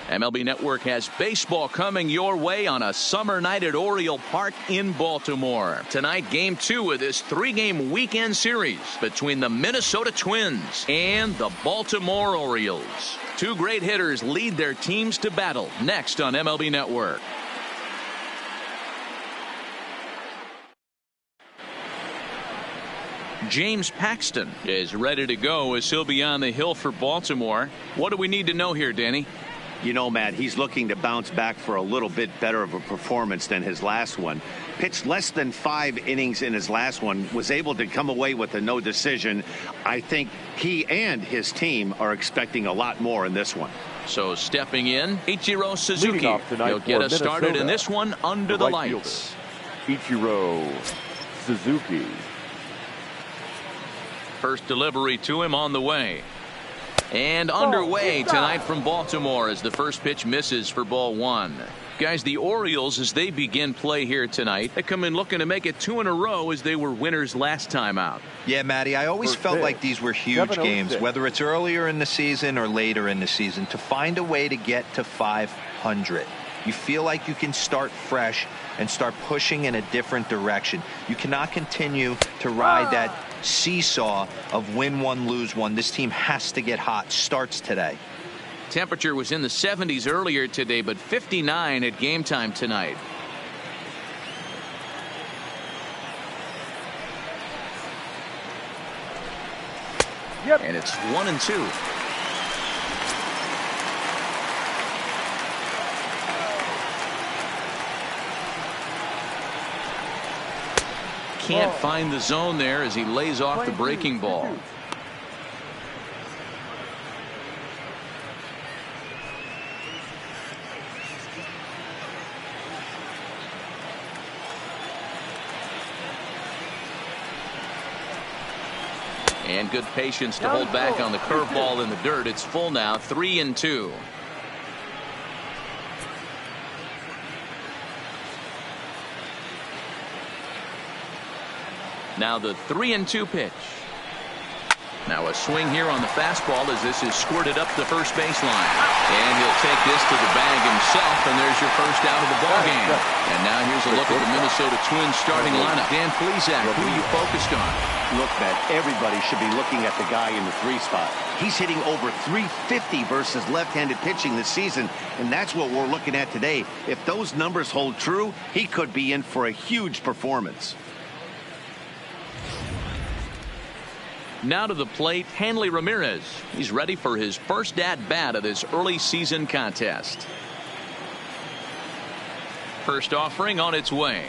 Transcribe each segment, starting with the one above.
MLB Network has baseball coming your way on a summer night at Oriole Park in Baltimore. Tonight, Game 2 of this 3-game weekend series between the Minnesota Twins and the Baltimore Orioles. Two great hitters lead their teams to battle next on MLB Network. James Paxton is ready to go as he'll be on the hill for Baltimore. What do we need to know here, Danny? You know, Matt, he's looking to bounce back for a little bit better of a performance than his last one. Pitched less than 5 innings in his last one, was able to come away with a no decision. I think he and his team are expecting a lot more in this one. So stepping in, Ichiro Suzuki. He'll get us started in this one under the lights. Ichiro Suzuki. First delivery to him on the way. And underway tonight from Baltimore as the first pitch misses for ball 1. Guys, the Orioles, as they begin play here tonight, they come in looking to make it 2 in a row as they were winners last time out. Yeah, Matty, I always felt like these were huge games, whether it's earlier in the season or later in the season, to find a way to get to 500. You feel like you can start fresh and start pushing in a different direction. You cannot continue to ride that seesaw of win one, lose one. This team has to get hot. Starts today. Temperature was in the 70s earlier today, but 59 at game time tonight. And it's 1-2. Can't find the zone there as he lays off the breaking ball. And good patience to hold back on the curveball in the dirt. It's full now, 3-2. Now the 3-2 pitch. Now a swing here on the fastball as this is squirted up the first baseline. And he'll take this to the bag himself, and there's your first out of the ball game. And now here's a look at the Minnesota Twins starting lineup. Dan Plesac, who are you focused on? Look, Matt, everybody should be looking at the guy in the 3 spot. He's hitting over 350 versus left-handed pitching this season, and that's what we're looking at today. If those numbers hold true, he could be in for a huge performance. Now to the plate, Hanley Ramirez. He's ready for his first at-bat of this early season contest. First offering on its way.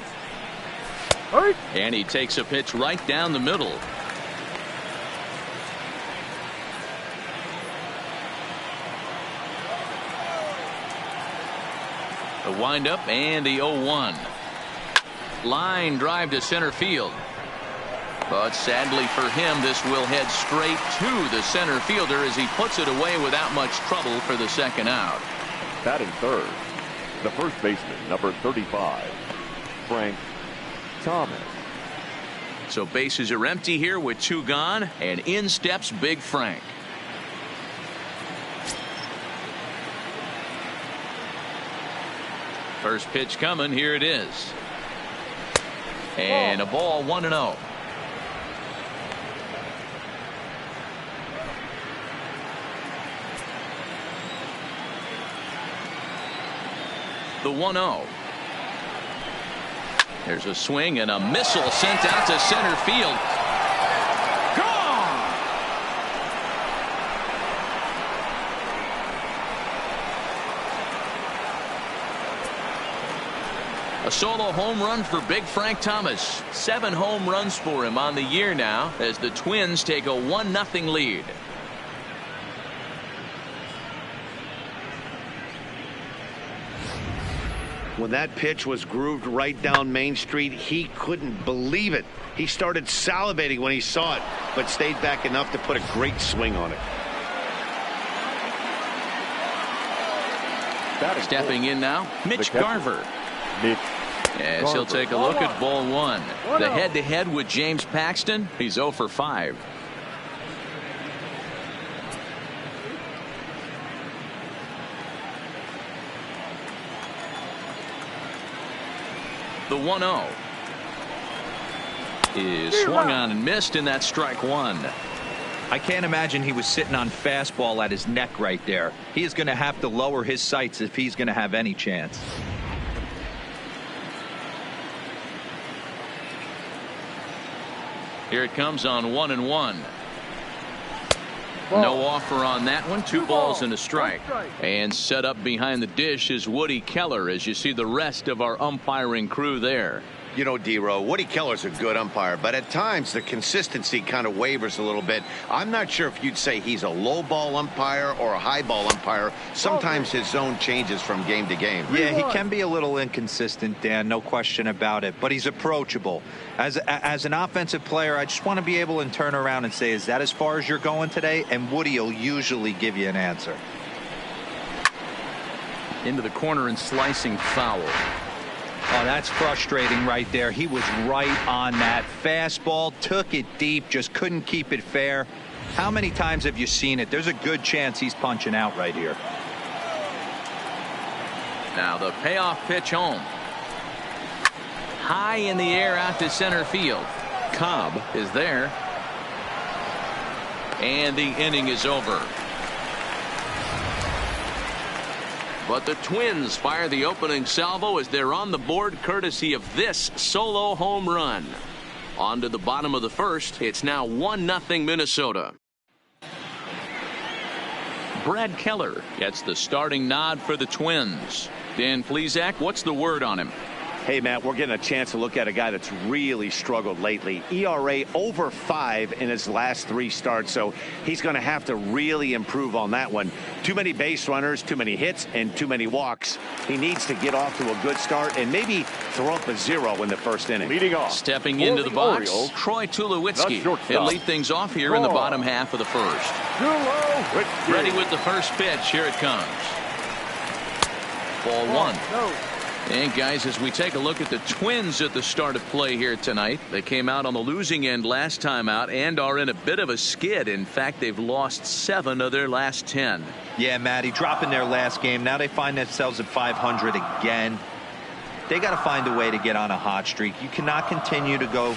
And he takes a pitch right down the middle. The windup and the 0-1. Line drive to center field. But sadly for him, this will head straight to the center fielder as he puts it away without much trouble for the second out. Batting third, the first baseman, number 35, Frank Thomas. So bases are empty here with 2 gone, and in steps Big Frank. First pitch coming, here it is. And a ball, 1-0. The 1-0. There's a swing and a missile sent out to center field. Gone! A solo home run for Big Frank Thomas. 7 home runs for him on the year now as the Twins take a 1-0 lead. When that pitch was grooved right down Main Street, he couldn't believe it. He started salivating when he saw it, but stayed back enough to put a great swing on it. Stepping in now, Mitch Garver. As he'll take a look at ball 1. The head-to-head with James Paxton. He's 0 for 5. The 1-0 is swung on and missed, and that's strike one. I can't imagine he was sitting on fastball at his neck right there. He is going to have to lower his sights if he's going to have any chance. Here it comes on 1-1. No offer on that one. 2 balls and a strike. And set up behind the dish is Woody Keller, as you see the rest of our umpiring crew there. You know, D-Row, Woody Keller's a good umpire, but at times the consistency kind of wavers a little bit. I'm not sure if you'd say he's a low ball umpire or a high ball umpire. Sometimes his zone changes from game to game. Yeah, he can be a little inconsistent, Dan, no question about it, but he's approachable. As an offensive player, I just want to be able to turn around and say, is that as far as you're going today? And Woody will usually give you an answer. Into the corner and slicing foul. Oh, that's frustrating right there. He was right on that fastball, took it deep, just couldn't keep it fair. How many times have you seen it? There's a good chance he's punching out right here. Now the payoff pitch home. High in the air out to center field. Cobb is there. And the inning is over. But the Twins fire the opening salvo as they're on the board courtesy of this solo home run. On to the bottom of the first. It's now 1-0 Minnesota. Brad Keller gets the starting nod for the Twins. Dan Plesac, what's the word on him? Hey, Matt, we're getting a chance to look at a guy that's really struggled lately. ERA over 5 in his last 3 starts, so he's going to have to really improve on that one. Too many base runners, too many hits, and too many walks. He needs to get off to a good start and maybe throw up a 0 in the first inning. Leading off. Stepping into the box, Orioles, Troy Tulowitzki. He'll lead things off here in the bottom half of the first. Tulowitzki. Ready with the first pitch. Here it comes. Ball 1. No. And guys, as we take a look at the Twins at the start of play here tonight, they came out on the losing end last time out and are in a bit of a skid. In fact, they've lost 7 of their last 10. Yeah, Matty, dropping their last game. Now they find themselves at 500 again. They got to find a way to get on a hot streak. You cannot continue to go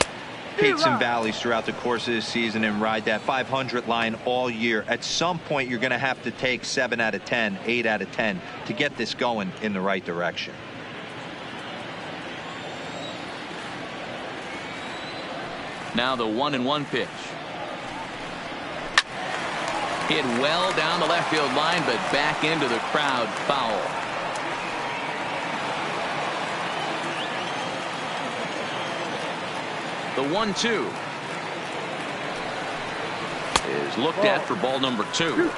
peaks and valleys throughout the course of the season and ride that 500 line all year. At some point, you're going to have to take 7 out of 10, 8 out of 10 to get this going in the right direction. Now the 1-1 pitch. Hit well down the left field line, but back into the crowd, foul. The 1-2 is looked at for ball number 2.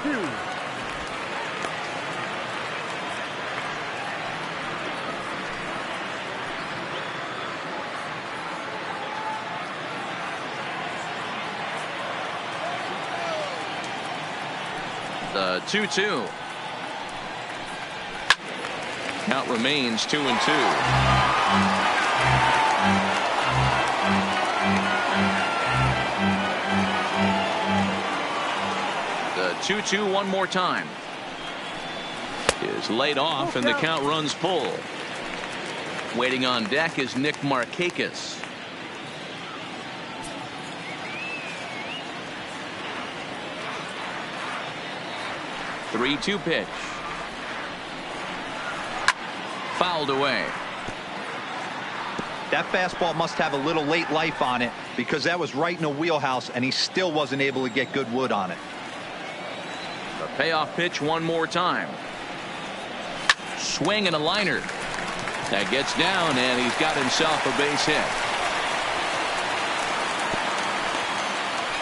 The 2-2. Count remains 2-2. The 2-2 one more time. Is laid off and the count runs full. Waiting on deck is Nick Markakis. 3-2 pitch. Fouled away. That fastball must have a little late life on it because that was right in a wheelhouse and he still wasn't able to get good wood on it. The payoff pitch one more time. Swing and a liner. That gets down and he's got himself a base hit.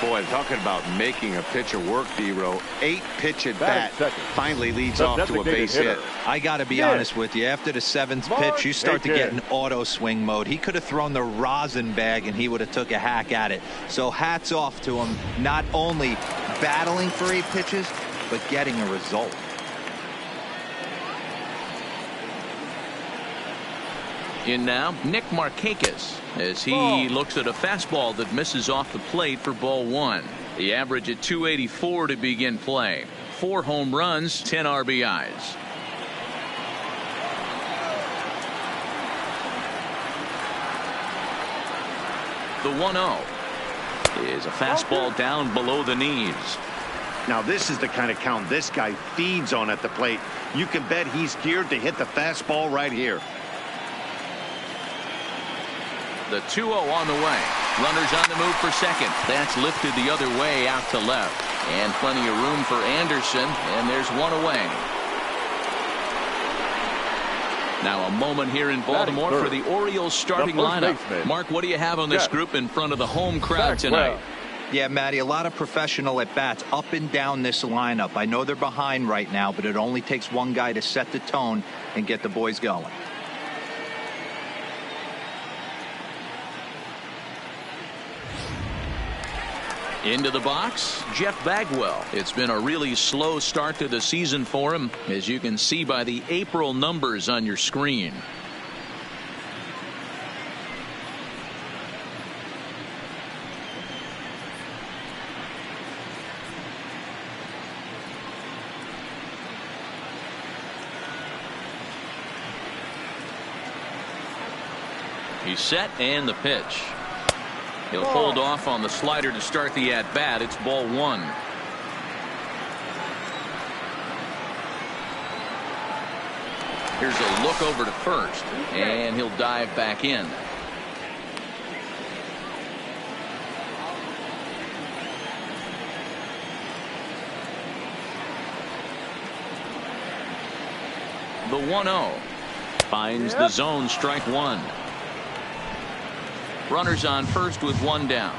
Boy, talking about making a pitcher work, D-Row. 8 pitch at bat finally leads off to a base hit. I got to be honest with you. After the 7th pitch, you start to get in auto swing mode. He could have thrown the rosin bag and he would have took a hack at it. So hats off to him, not only battling for 8 pitches, but getting a result. In now, Nick Markakis, as he looks at a fastball that misses off the plate for ball 1. The average at 284 to begin play. 4 home runs, 10 RBIs. The 1-0 is a fastball down below the knees. Now this is the kind of count this guy feeds on at the plate. You can bet he's geared to hit the fastball right here. The 2-0 on the way. Runners on the move for second. That's lifted the other way out to left. And plenty of room for Anderson. And there's one away. Now a moment here in Baltimore for the Orioles starting lineup. Mark, what do you have on this group in front of the home crowd tonight? Yeah, Matty, a lot of professional at-bats up and down this lineup. I know they're behind right now, but it only takes one guy to set the tone and get the boys going. Into the box, Jeff Bagwell. It's been a really slow start to the season for him, as you can see by the April numbers on your screen. He's set and the pitch. He'll hold off on the slider to start the at-bat. It's ball one. Here's a look over to first, and he'll dive back in. The 1-0 finds the zone, strike one. Runners on first with one down.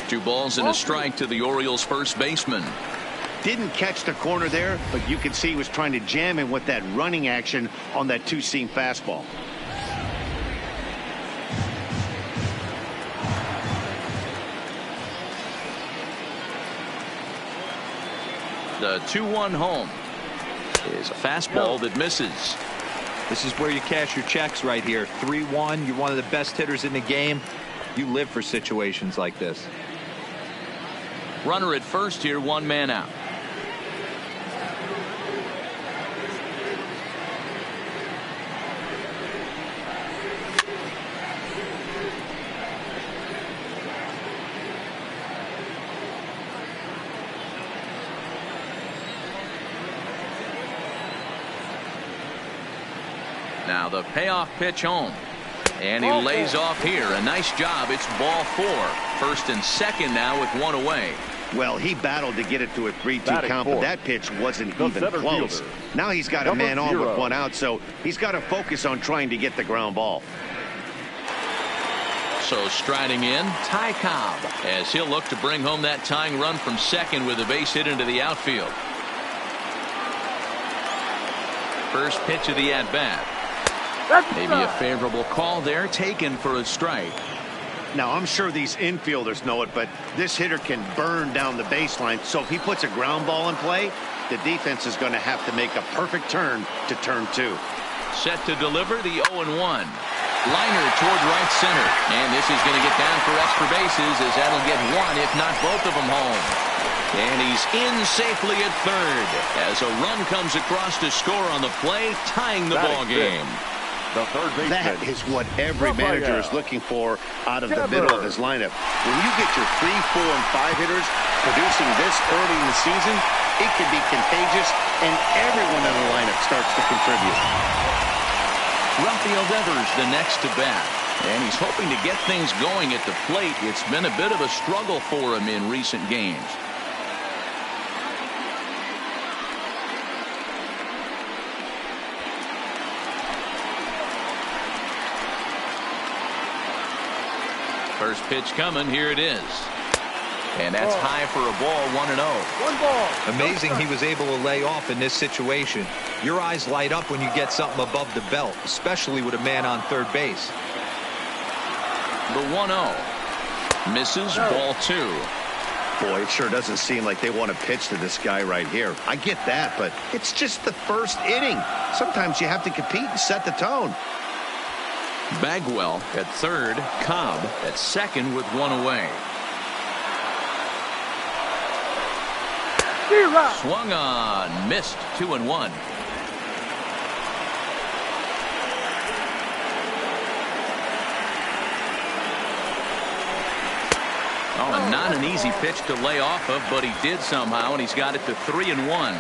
Two balls and a strike to the Orioles first baseman. Didn't catch the corner there, but you can see he was trying to jam him with that running action on that two-seam fastball. The 2-1 home is a fastball that misses. This is where you cash your checks right here. 3-1. You're one of the best hitters in the game. You live for situations like this. Runner at first here, one man out. Now the payoff pitch home. And he lays off here. A nice job. It's ball four. First and second now with one away. Well, he battled to get it to a 3-2 count, but that pitch wasn't even close. Now he's got a man on with one out, so he's got to focus on trying to get the ground ball. So striding in, Ty Cobb, as he'll look to bring home that tying run from second with a base hit into the outfield. First pitch of the at-bat. Maybe a favorable call there, taken for a strike. Now, I'm sure these infielders know it, but this hitter can burn down the baseline. So if he puts a ground ball in play, the defense is going to have to make a perfect turn to turn two. Set to deliver the 0-1. Liner toward right center. And this is going to get down for extra bases, as that'll get one, if not both of them home. And he's in safely at third as a run comes across to score on the play, tying the ball game. The third baseman. That is what every manager is looking for out of the middle of his lineup. When you get your 3, 4, and 5 hitters producing this early in the season, it can be contagious, and everyone in the lineup starts to contribute. Rafael Devers the next to bat, and he's hoping to get things going at the plate. It's been a bit of a struggle for him in recent games. First pitch coming. Here it is. And that's high for a ball, 1-0. 1 ball. Amazing he was able to lay off in this situation. Your eyes light up when you get something above the belt, especially with a man on third base. The 1-0. Misses, ball two. Boy, it sure doesn't seem like they want to pitch to this guy right here. I get that, but it's just the first inning. Sometimes you have to compete and set the tone. Bagwell at third, Cobb at second with one away. Swung on, missed, 2-1. and not an easy pitch to lay off of, but he did somehow, and he's got it to 3-1.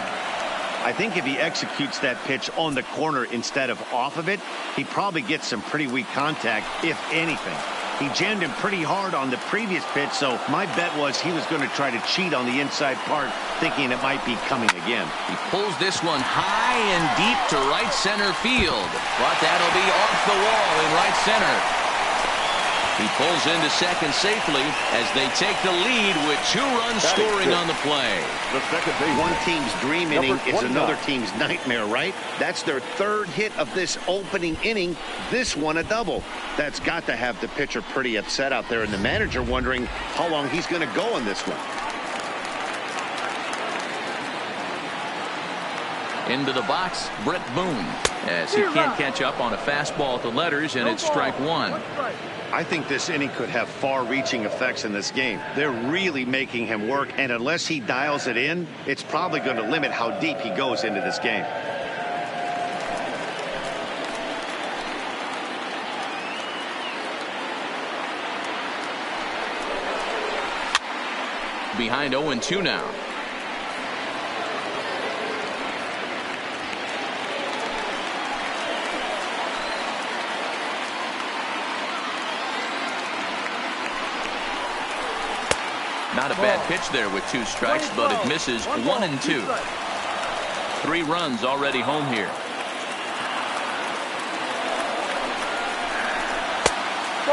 I think if he executes that pitch on the corner instead of off of it, he probably gets some pretty weak contact, if anything. He jammed him pretty hard on the previous pitch, so my bet was he was going to try to cheat on the inside part, thinking it might be coming again. He pulls this one high and deep to right center field, but that'll be off the wall in right center. He pulls into second safely as they take the lead with 2 runs scoring on the play. The second base. One team's dream inning is another team's nightmare, right? That's their 3rd hit of this opening inning. This one a double. That's got to have the pitcher pretty upset out there, and the manager wondering how long he's going to go on this one. Into the box, Brett Boone, as he can't catch up on a fastball at the letters, and it's strike 1. I think this inning could have far-reaching effects in this game. They're really making him work, and unless he dials it in, it's probably going to limit how deep he goes into this game. Behind 0-2 now. Not a bad pitch there with 2 strikes, but it misses 1-2. 3 runs already home here.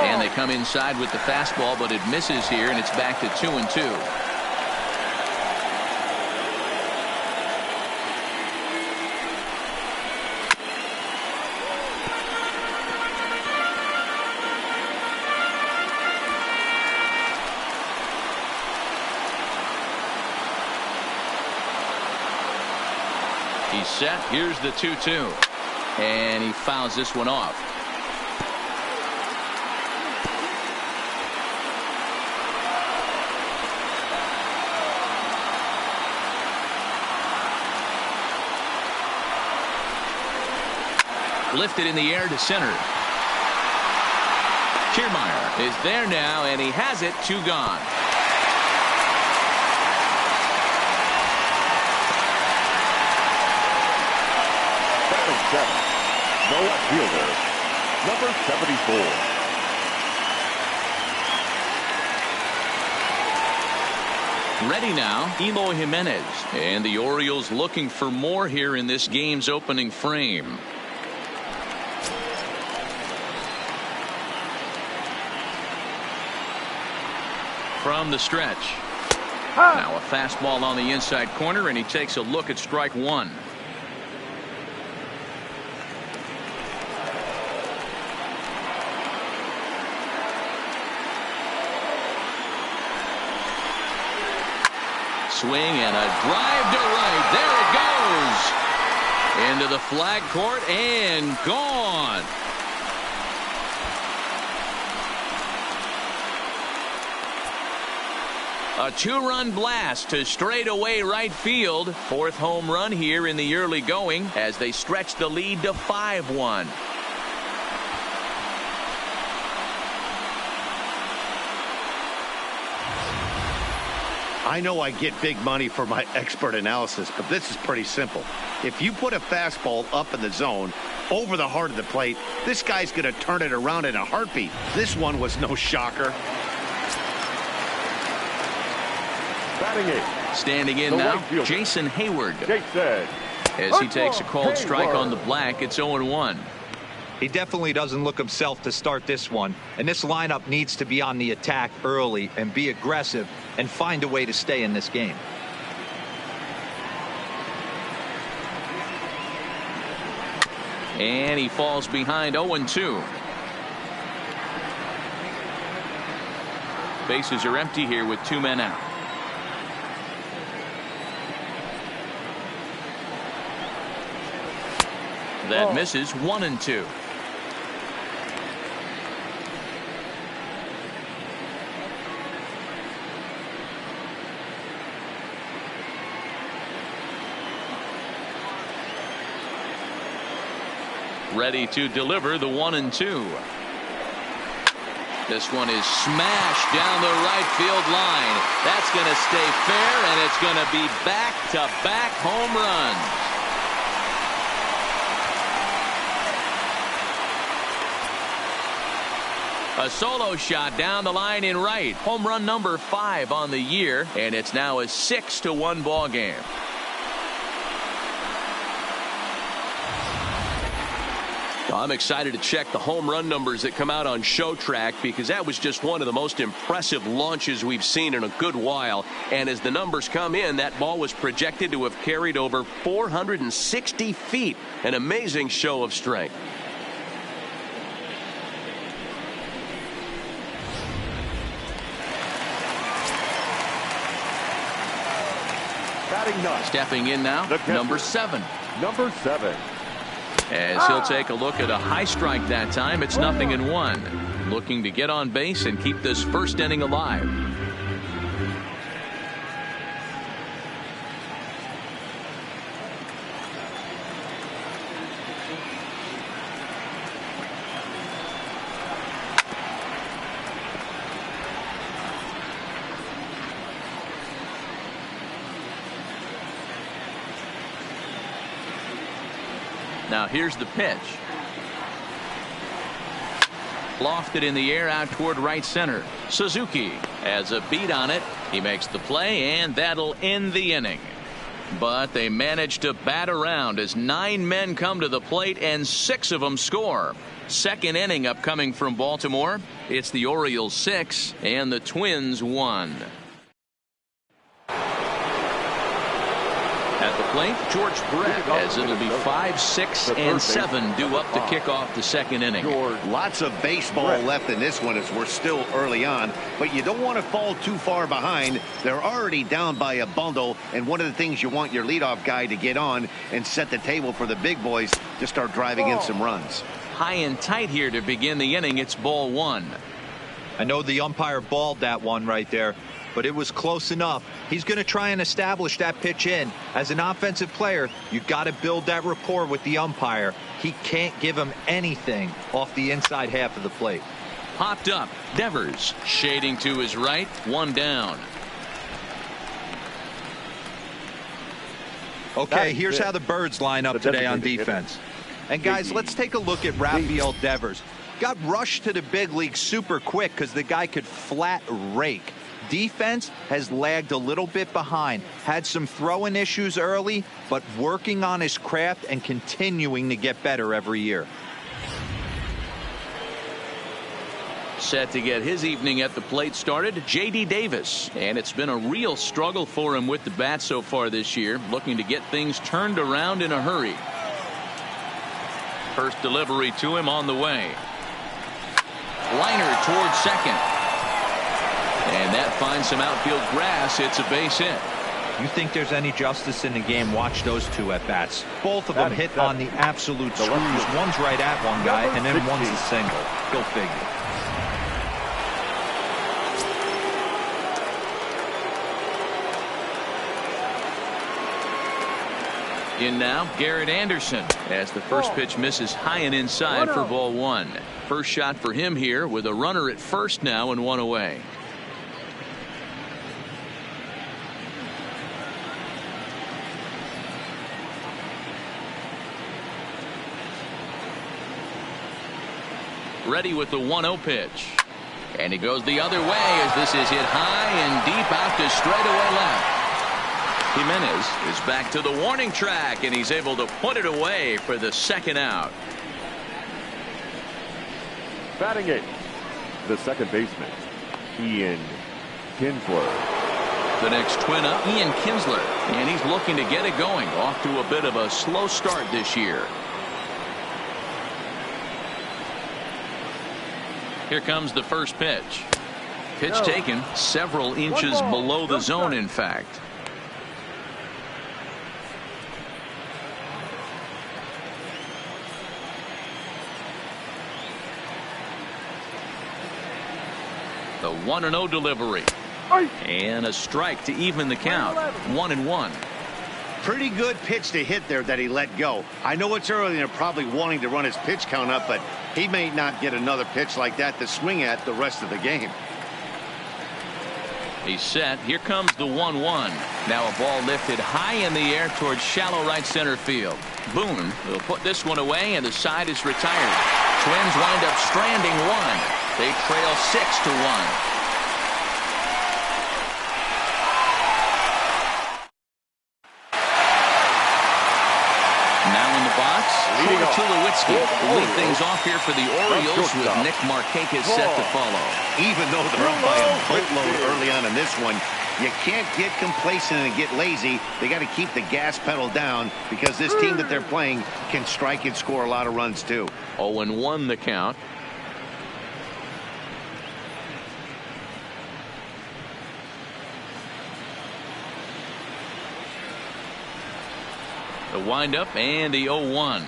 And they come inside with the fastball, but it misses here, and it's back to 2-2. He's set. Here's the 2-2. And he fouls this one off. Lifted in the air to center. Kiermaier is there now, and he has it. 2 gone. No outfielder, number 74. Ready now, Eloy Jimenez. And the Orioles looking for more here in this game's opening frame. From the stretch. Now a fastball on the inside corner, and he takes a look at strike 1. Swing and a drive to right. There it goes. Into the flag court and gone. A 2-run blast to straightaway right field. 4th home run here in the early going as they stretch the lead to 5-1. I know I get big money for my expert analysis, but this is pretty simple. If you put a fastball up in the zone over the heart of the plate, this guy's going to turn it around in a heartbeat. This one was no shocker. Batting 8. Standing in now, Jason Hayward. Jason. As he takes a called strike on the black, it's 0-1. He definitely doesn't look himself to start this one, and this lineup needs to be on the attack early and be aggressive and find a way to stay in this game. And he falls behind 0-2. Bases are empty here with 2 men out. That misses. 1-2. Ready to deliver the 1-2. This one is smashed down the right field line. That's going to stay fair, and it's going to be back-to-back home runs. A solo shot down the line in right. Home run number 5 on the year, and it's now a 6-1 ball game. I'm excited to check the home run numbers that come out on ShowTrack, because that was just one of the most impressive launches we've seen in a good while. And as the numbers come in, that ball was projected to have carried over 460 feet. An amazing show of strength. Stepping in now, number 7. Number 7. As he'll take a look at a high strike that time. It's 0-1. Looking to get on base and keep this first inning alive. Now here's the pitch. Lofted in the air out toward right center. Suzuki has a beat on it. He makes the play, and that'll end the inning. But they manage to bat around as 9 men come to the plate and 6 of them score. Second inning upcoming from Baltimore. It's the Orioles 6 and the Twins 1. At the plate, George Brett, as it'll be 5, 6, and 7 due up to kick off the second inning. Lots of baseball left in this one as we're still early on, but you don't want to fall too far behind. They're already down by a bundle, and one of the things you want your leadoff guy to get on and set the table for the big boys to start driving in some runs. High and tight here to begin the inning. It's ball 1. I know the umpire balled that one right there, but it was close enough. He's going to try and establish that pitch in. As an offensive player, you've got to build that rapport with the umpire. He can't give him anything off the inside half of the plate. Popped up. Devers shading to his right. 1 down. Okay, here's how the Birds line up today on defense. And guys, let's take a look at Rafael Devers. Got rushed to the big league super quick because the guy could flat rake. Defense has lagged a little bit behind. Had some throwing issues early, but working on his craft and continuing to get better every year. Set to get his evening at the plate started, J.D. Davis. And it's been a real struggle for him with the bat so far this year. Looking to get things turned around in a hurry. First delivery to him on the way. Liner towards second. And that finds some outfield grass. It's a base hit. You think there's any justice in the game? Watch those two at bats. Both of them hit on the absolute screws. One's right at one guy, and then one's a single. Go figure. In now, Garrett Anderson, as the first pitch misses high and inside for ball 1. First shot for him here with a runner at first now and 1 away. Ready with the 1-0 pitch. And he goes the other way as this is hit high and deep out to straightaway left. Jimenez is back to the warning track, and he's able to put it away for the second out. Batting it, the second baseman, Ian Kinsler. The next twin up, Ian Kinsler, and he's looking to get it going. Off to a bit of a slow start this year. Here comes the first pitch. Pitch taken several inches below the zone, in fact. The 1-0 delivery. And a strike to even the count. 1-1. Pretty good pitch to hit there that he let go. I know it's early and they're probably wanting to run his pitch count up, but He may not get another pitch like that to swing at the rest of the game. He's set. Here comes the 1-1. Now a ball lifted high in the air towards shallow right center field. Boone will put this one away, and the side is retired. Twins wind up stranding one. They trail 6-1. Tulowitzki will lead things off here for the Orioles with Nick Markakis set to follow. Even though they're up by a boatload early on in this one, you can't get complacent and get lazy. They got to keep the gas pedal down because this team that they're playing can strike and score a lot of runs too. 0-1 the count. The windup and the 0-1.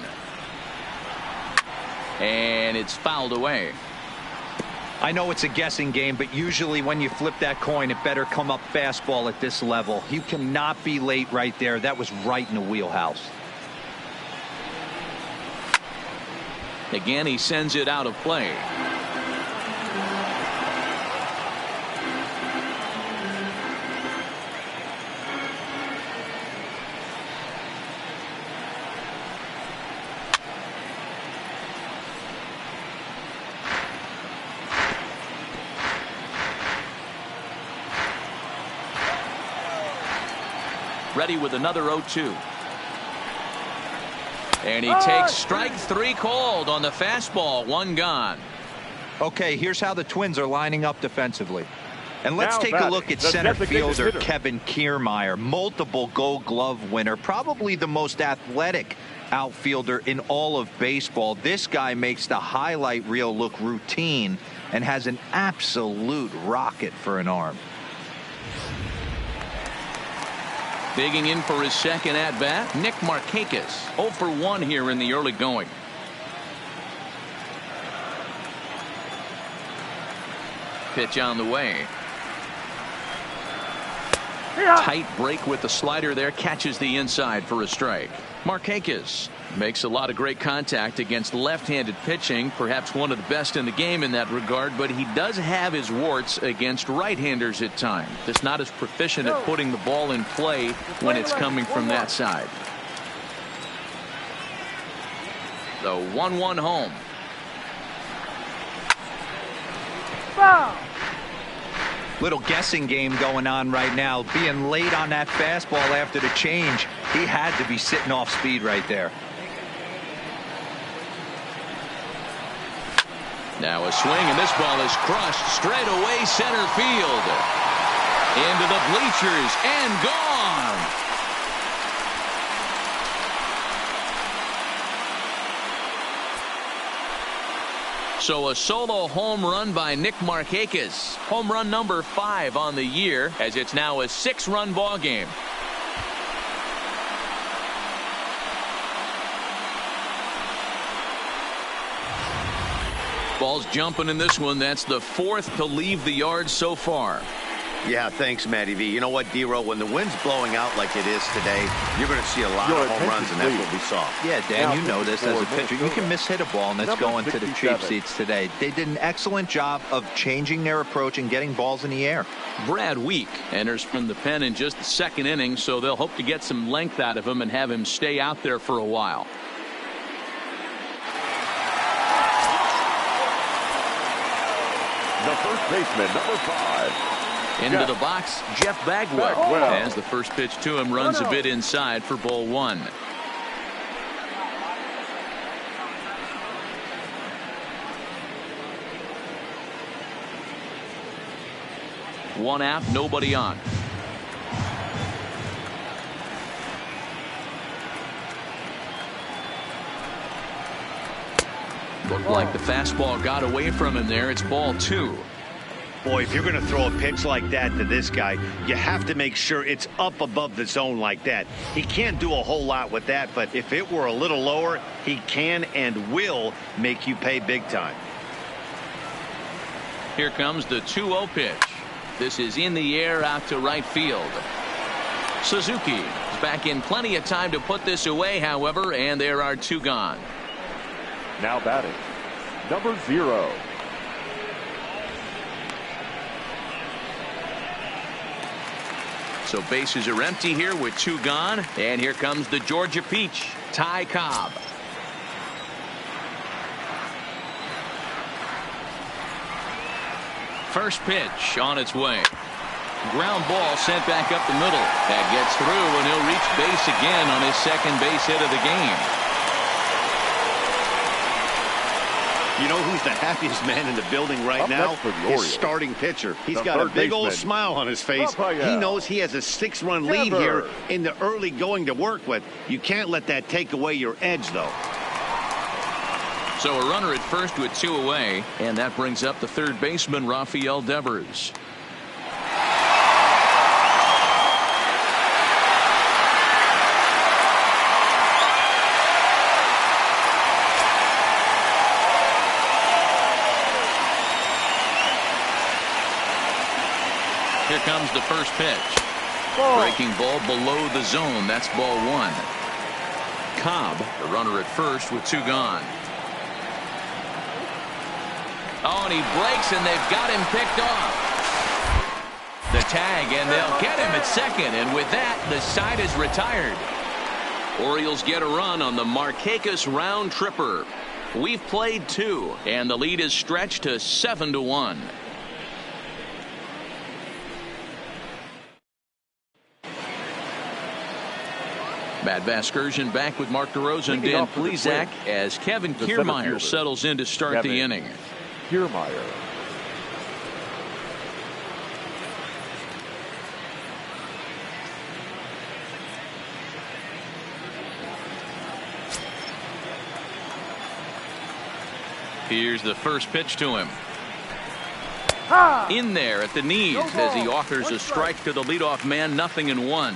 And it's fouled away. I know it's a guessing game, but usually when you flip that coin, it better come up fastball at this level. You cannot be late right there. That was right in the wheelhouse. Again, he sends it out of play. Ready with another 0-2. And he takes strike three called on the fastball. One gone. Okay, here's how the Twins are lining up defensively. And let's Now take a look at center fielder hitter. Kevin Kiermaier, multiple Gold Glove winner, probably the most athletic outfielder in all of baseball. This guy makes the highlight reel look routine and has an absolute rocket for an arm. Digging in for his second at-bat, Nick Markakis. 0 for 1 here in the early going. Pitch on the way. Tight break with the slider there. Catches the inside for a strike. Markakis makes a lot of great contact against left-handed pitching, perhaps one of the best in the game in that regard, but he does have his warts against right-handers at times. Just not as proficient at putting the ball in play when it's coming from that side. The 1-1 home. Little guessing game going on right now. Being late on that fastball after the change, he had to be sitting off speed right there. Now a swing, and this ball is crushed straight away center field. Into the bleachers and gone. So a solo home run by Nick Markakis. Home run number 5 on the year, as it's now a 6-run ball game. Ball's jumping in this one. That's the 4th to leave the yard so far. Yeah, thanks, Matty V. You know what, D-Row, when the wind's blowing out like it is today, you're going to see a lot of home runs, and that's what we saw. Yeah, Dan, you know this as a pitcher. You can mishit a ball, and it's going to the cheap seats today. They did an excellent job of changing their approach and getting balls in the air. Brad Week enters from the pen in just the 2nd inning, so they'll hope to get some length out of him and have him stay out there for a while. The first baseman, number 5. Into the box, Jeff Bagwell. As the first pitch to him runs a bit inside for ball 1. One out, nobody on. Looked like the fastball got away from him there. It's ball 2. Boy, if you're going to throw a pitch like that to this guy, you have to make sure it's up above the zone like that. He can't do a whole lot with that, but if it were a little lower, he can and will make you pay big time. Here comes the 2-0 pitch. This is in the air out to right field. Suzuki is back in plenty of time to put this away, however, and there are 2 gone. Now batting, number 0. So bases are empty here with 2 gone. And here comes the Georgia Peach, Ty Cobb. First pitch on its way. Ground ball sent back up the middle. That gets through, and he'll reach base again on his second base hit of the game. You know who's the happiest man in the building right now? His starting pitcher. He's got a big old smile on his face. He knows he has a 6-run lead here in the early going to work with. You can't let that take away your edge, though. So a runner at first with 2 away, and that brings up the third baseman, Rafael Devers. Here comes the first pitch. Breaking ball below the zone. That's ball 1. Cobb, the runner at first with 2 gone. Oh, and he breaks, and they've got him picked off. The tag, and they'll get him at second. And with that, the side is retired. Orioles get a run on the Markakis round tripper. We've played 2, and the lead is stretched to 7-1. Matt Vasgersian back with Mark DeRosa and Dan Plesac as Kevin Kiermaier settles in to start the inning. Kiermaier. Here's the first pitch to him. In there at the knees as he offers a strike to the leadoff man. 0-1.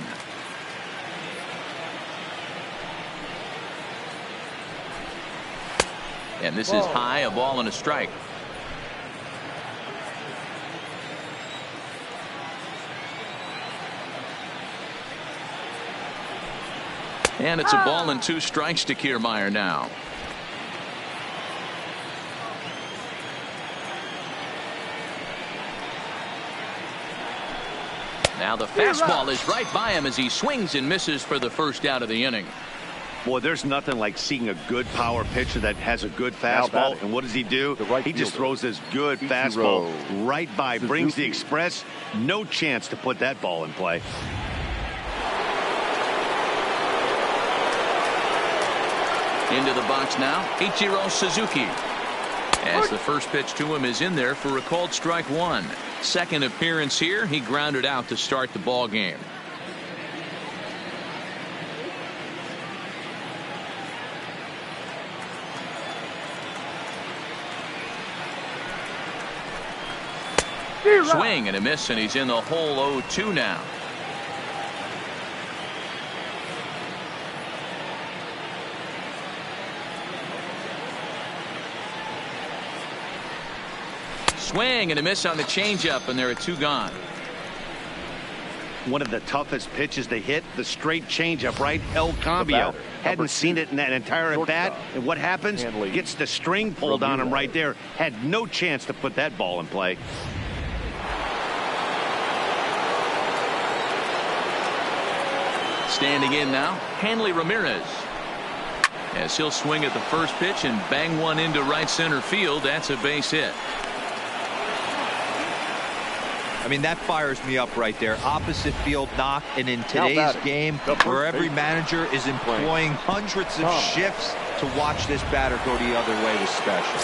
And this is high, a ball and a strike. And it's a ball and 2 strikes to Kiermaier now. Now the fastball is right by him as he swings and misses for the first out of the inning. Boy, there's nothing like seeing a good power pitcher that has a good fastball. And what does he do? He just throws this good fastball right by, brings the express. No chance to put that ball in play. Into the box now, Ichiro Suzuki. As the first pitch to him is in there for a called strike 1. Second appearance here, he grounded out to start the ball game. Swing and a miss, and he's in the hole 0-2 now. Swing and a miss on the changeup, and there are 2 gone. One of the toughest pitches to hit, the straight changeup, right? El Cambio. Hadn't seen it in that entire at bat. And what happens? Gets the string pulled on him right there. Had no chance to put that ball in play. Standing in now, Hanley Ramirez. As he'll swing at the first pitch and bang one into right center field. That's a base hit. I mean, that fires me up right there. Opposite field knock, and in today's game where every manager is employing hundreds of shifts to watch this batter go the other way was special.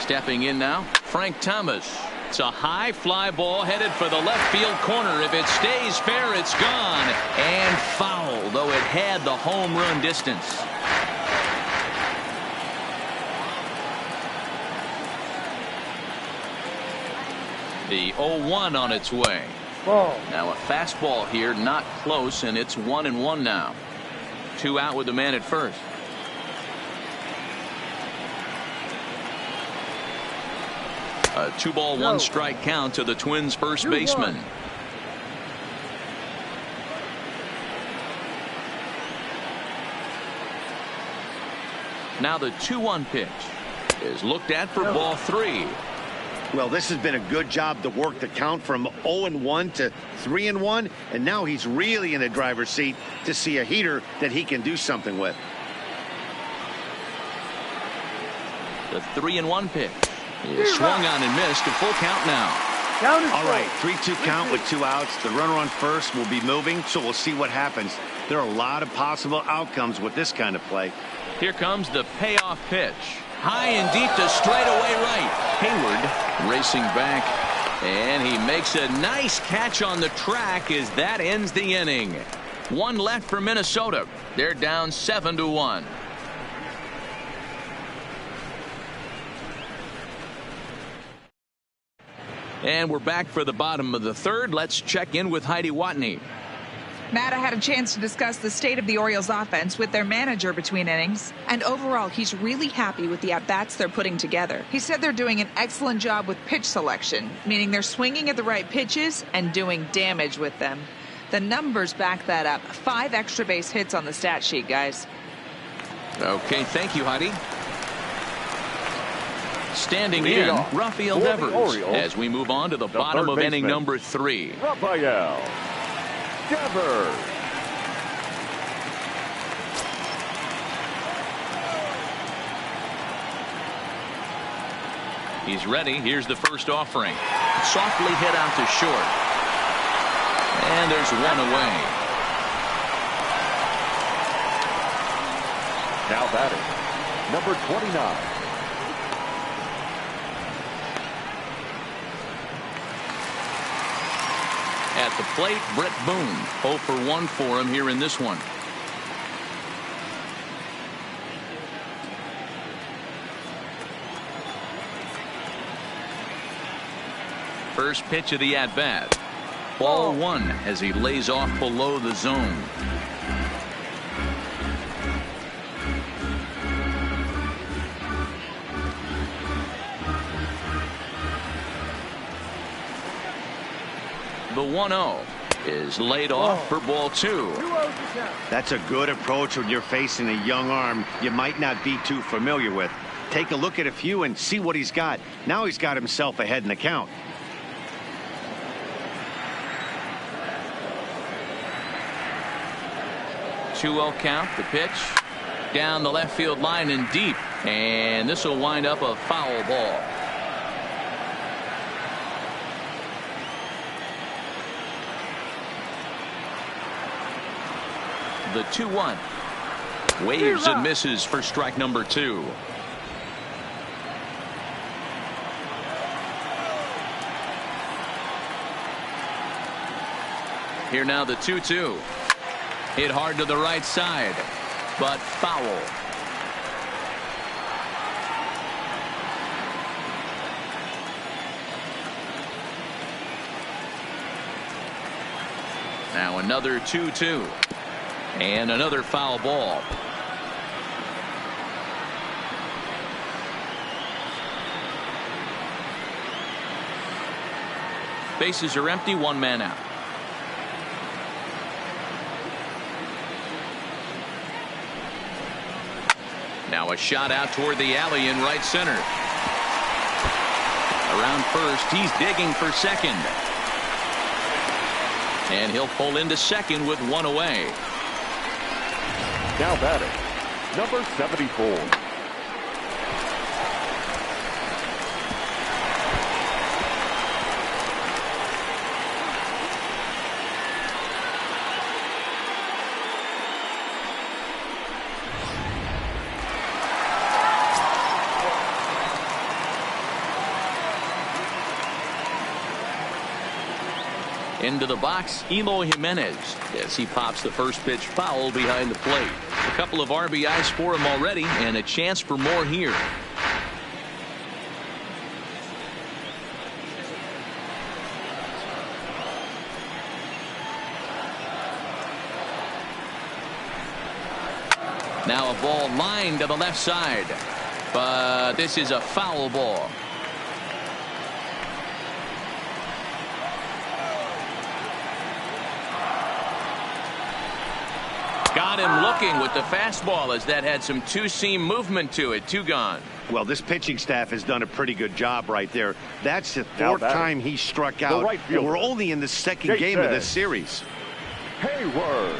Stepping in now, Frank Thomas. It's a high fly ball headed for the left field corner. If it stays fair, it's gone. And foul, though it had the home run distance. The 0-1 on its way. Now a fastball here, not close, and it's 1-1 now. 2 out with the man at first. A 2-ball, 1-strike count to the Twins' first baseman. Now the 2-1 pitch is looked at for ball 3. Well, this has been a good job to work the count from 0-1 to 3-1, and now he's really in the driver's seat to see a heater that he can do something with. The 3-1 pitch is swung on and missed. A full count now. All right, 3-2 count with 2 outs. The runner on first will be moving, so we'll see what happens. There are a lot of possible outcomes with this kind of play. Here comes the payoff pitch. High and deep to straightaway right. Hayward racing back, and he makes a nice catch on the track as that ends the inning. 1 left for Minnesota. They're down 7-1. And we're back for the bottom of the 3rd. Let's check in with Heidi Watney. Matt, I had a chance to discuss the state of the Orioles offense with their manager between innings, and overall he's really happy with the at-bats they're putting together. He said they're doing an excellent job with pitch selection, meaning they're swinging at the right pitches and doing damage with them. The numbers back that up. 5 extra base hits on the stat sheet, guys. Okay, thank you, Heidi. Standing in, Rafael Devers, as we move on to the bottom of inning number 3. Rafael Devers. He's ready. Here's the first offering. Softly hit out to short. And there's 1 away. Now batting, number 29. At the plate, Brett Boone. 0 for 1 for him here in this one. First pitch of the at-bat. Ball 1 as he lays off below the zone. The 1-0 is laid off for ball 2. That's a good approach when you're facing a young arm you might not be too familiar with. Take a look at a few and see what he's got. Now he's got himself ahead in the count. Two-0 count. The pitch down the left field line and deep, and this will wind up a foul ball. The 2-1 waves and misses for strike number 2. Here now the 2-2. Hit hard to the right side, but foul. Now another 2-2. And another foul ball. Bases are empty, 1 man out. Now a shot out toward the alley in right center. Around first, he's digging for second. And he'll pull into second with 1 away. Now batting, number 74. Into the box, Eloy Jimenez, as he pops the first pitch foul behind the plate. A couple of RBIs for him already, and a chance for more here. Now a ball lined to the left side, but this is a foul ball. Got got him looking with the fastball as that had some two-seam movement to it. 2 gone. Well, this pitching staff has done a pretty good job right there. That's the 4th time he struck out. Right, and we're only in the 2nd game of this series. Hayward.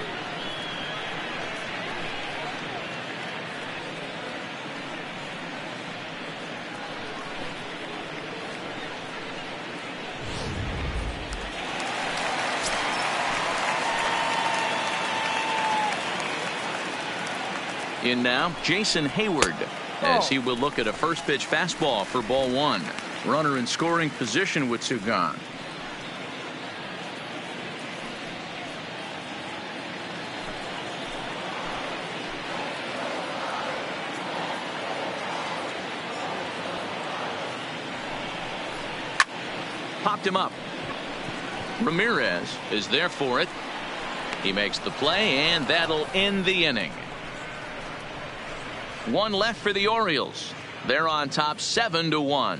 In now, Jason Hayward, as he will look at a first pitch fastball for ball 1. Runner in scoring position with 2 gone. Popped him up. Ramirez is there for it. He makes the play, and that'll end the inning. 1 left for the Orioles. They're on top 7-1.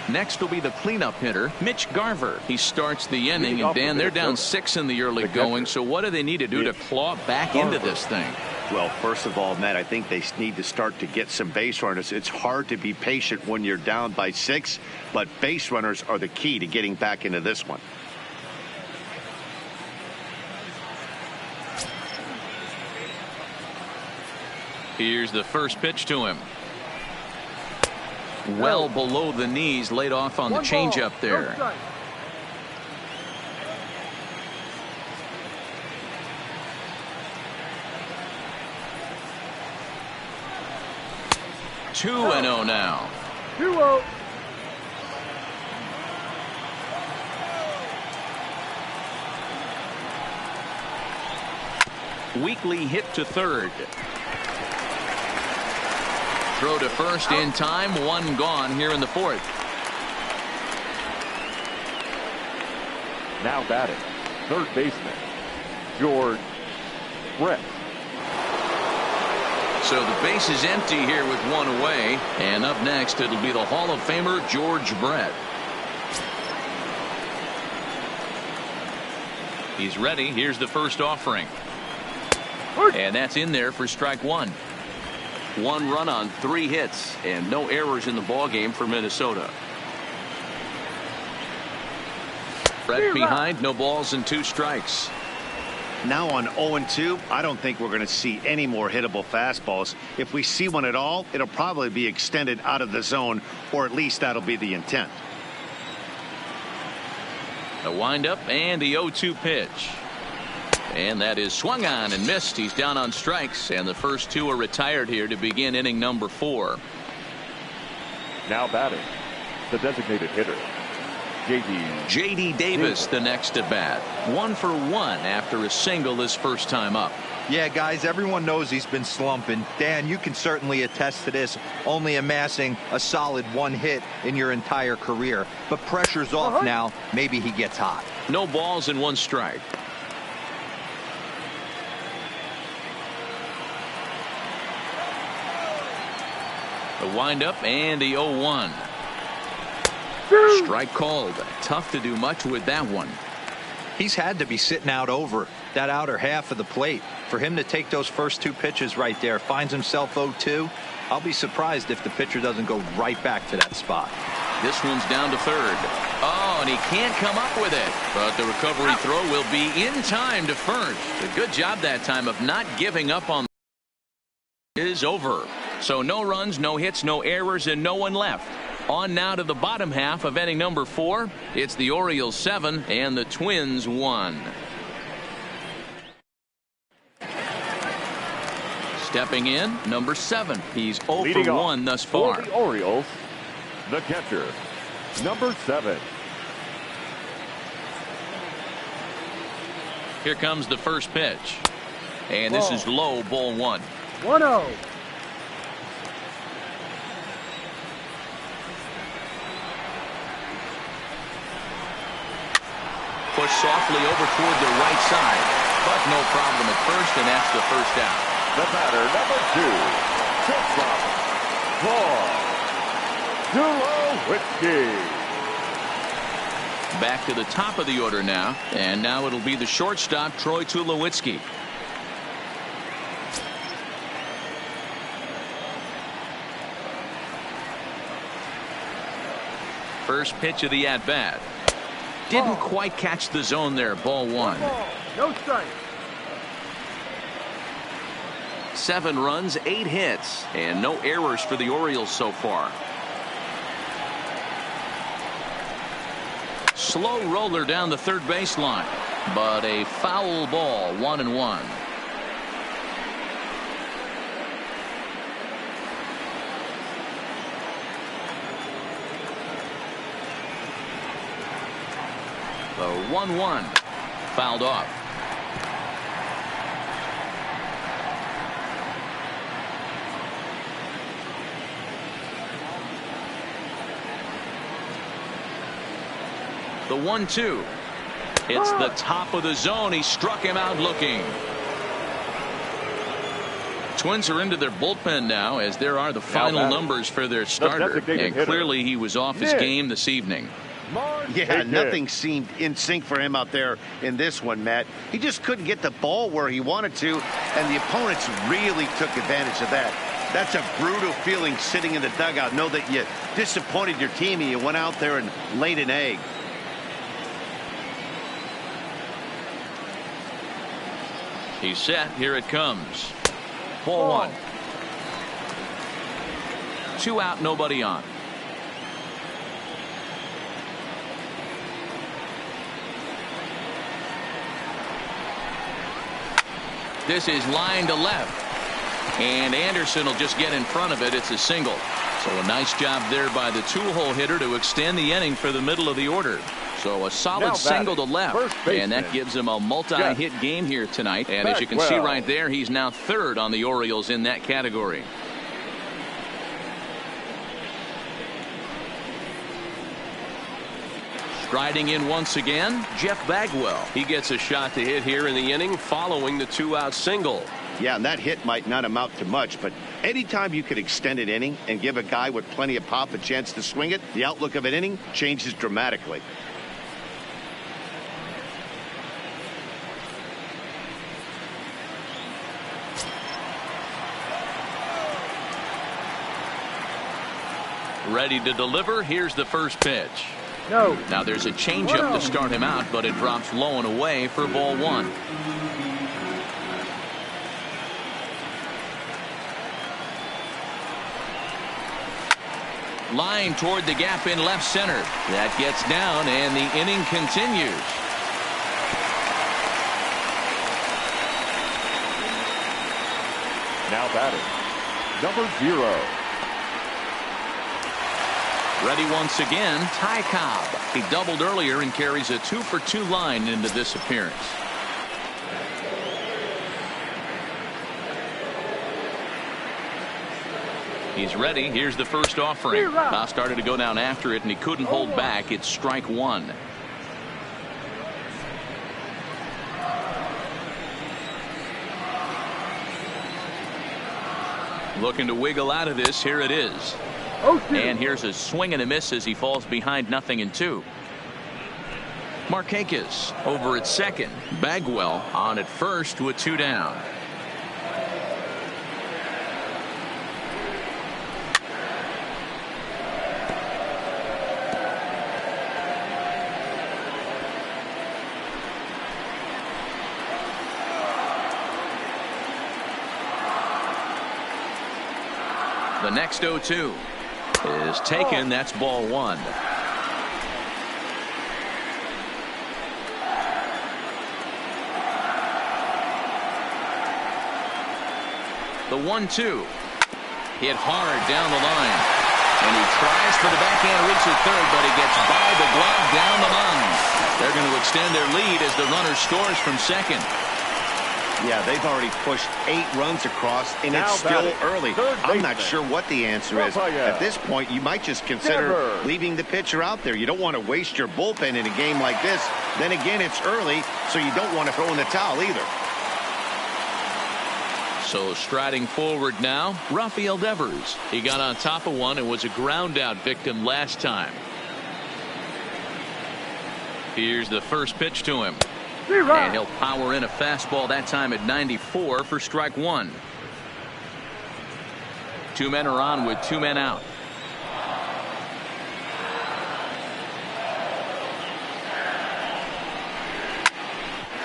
Next will be the cleanup hitter, Mitch Garver. He starts the inning, and Dan, they're down 6 in the early going, so what do they need to do to claw back into this thing? Well, first of all, Matt, I think they need to start to get some base runners. It's hard to be patient when you're down by 6, but base runners are the key to getting back into this one. Here's the first pitch to him. Well below the knees, laid off on the changeup there. Two 2-0 now. 2-0. Weekly hit to third. Throw to first in time. 1 gone here in the 4th. Now batting, third baseman, George Brett. So the base is empty here with 1 away. And up next, it'll be the Hall of Famer, George Brett. He's ready. Here's the first offering. And that's in there for strike 1. 1 run on 3 hits and no errors in the ballgame for Minnesota. Brett behind, no balls and 2 strikes. Now on 0-2, I don't think we're going to see any more hittable fastballs. If we see one at all, it'll probably be extended out of the zone, or at least that'll be the intent. A windup and the 0-2 pitch. And that is swung on and missed. He's down on strikes, and the first 2 are retired here to begin inning number 4. Now batting, the designated hitter, J.D. Davis, the next at bat. 1 for 1 after a single his first time up. Yeah, guys, everyone knows he's been slumping. Dan, you can certainly attest to this, only amassing a solid 1 hit in your entire career. But pressure's off now. Maybe he gets hot. No balls and 1 strike. The windup and the 0-1. Strike called. Tough to do much with that one. He's had to be sitting out over that outer half of the plate. For him to take those first 2 pitches right there, finds himself 0-2. I'll be surprised if the pitcher doesn't go right back to that spot. This one's down to third. Oh, and he can't come up with it. But the recovery throw will be in time to first. A good job that time of not giving up on is over. So no runs, no hits, no errors, and no one left. On now to the bottom half of inning number 4. It's the Orioles 7 and the Twins 1. Stepping in, number 7. He's 0 for 1 thus far. For the Orioles, the catcher, number 7. Here comes the first pitch. And this is low, ball 1. 1-0. Push softly over toward the right side, but no problem at first, and that's the first out. The batter, number 2, shortstop, Paul Dulo. Nowitzki. Back to the top of the order now, and now it'll be the shortstop, Troy Tulowitzki. First pitch of the at-bat. Didn't quite catch the zone there. Ball one. No strike. 7 runs, 8 hits, and no errors for the Orioles so far. Slow roller down the third baseline, but a foul ball, 1-1. The 1-1 fouled off. The 1-2. It's the top of the zone. He struck him out looking. Twins are into their bullpen now, as there are the final numbers for their starter. And clearly he was off his game this evening. Yeah, nothing seemed in sync for him out there in this one, Matt. He just couldn't get the ball where he wanted to, and the opponents really took advantage of that. That's a brutal feeling sitting in the dugout. Know that you disappointed your team and you went out there and laid an egg. He's set. Here it comes. Ball one. 2 out, nobody on. This is line to left, and Anderson will just get in front of it. It's a single. So a nice job there by the 2-hole hitter to extend the inning for the middle of the order. So a solid single to left, and that gives him a multi-hit game here tonight. And as you can see right there, he's now 3rd on the Orioles in that category. Striding in once again, Jeff Bagwell. He gets a shot to hit here in the inning following the 2-out single. Yeah, and that hit might not amount to much, but anytime you could extend an inning and give a guy with plenty of pop a chance to swing it, the outlook of an inning changes dramatically. Ready to deliver. Here's the first pitch. No. Now there's a changeup to start him out, but it drops low and away for ball one. Line toward the gap in left center. That gets down, and the inning continues. Now batting, number 0. Ready once again, Ty Cobb. He doubled earlier and carries a 2-for-2 line into this appearance. He's ready. Here's the first offering. Started to go down after it, and he couldn't hold back. It's strike one. Looking to wiggle out of this. Here it is. And here's a swing and a miss as he falls behind 0-2. Markakis over at second. Bagwell on at first with 2 down. The next 0-2 is taken. That's ball one. The 1-2 hit hard down the line, and he tries for the backhand reach at third, but he gets by the glove down the line. They're going to extend their lead as the runner scores from second. Yeah, they've already pushed 8 runs across, and it's still early. I'm not sure what the answer is. At this point, you might just consider leaving the pitcher out there. You don't want to waste your bullpen in a game like this. Then again, it's early, so you don't want to throw in the towel either. So striding forward now, Rafael Devers. He got on top of one and was a ground out victim last time. Here's the first pitch to him. And he'll power in a fastball that time at 94 for strike one. Two men are on with two men out.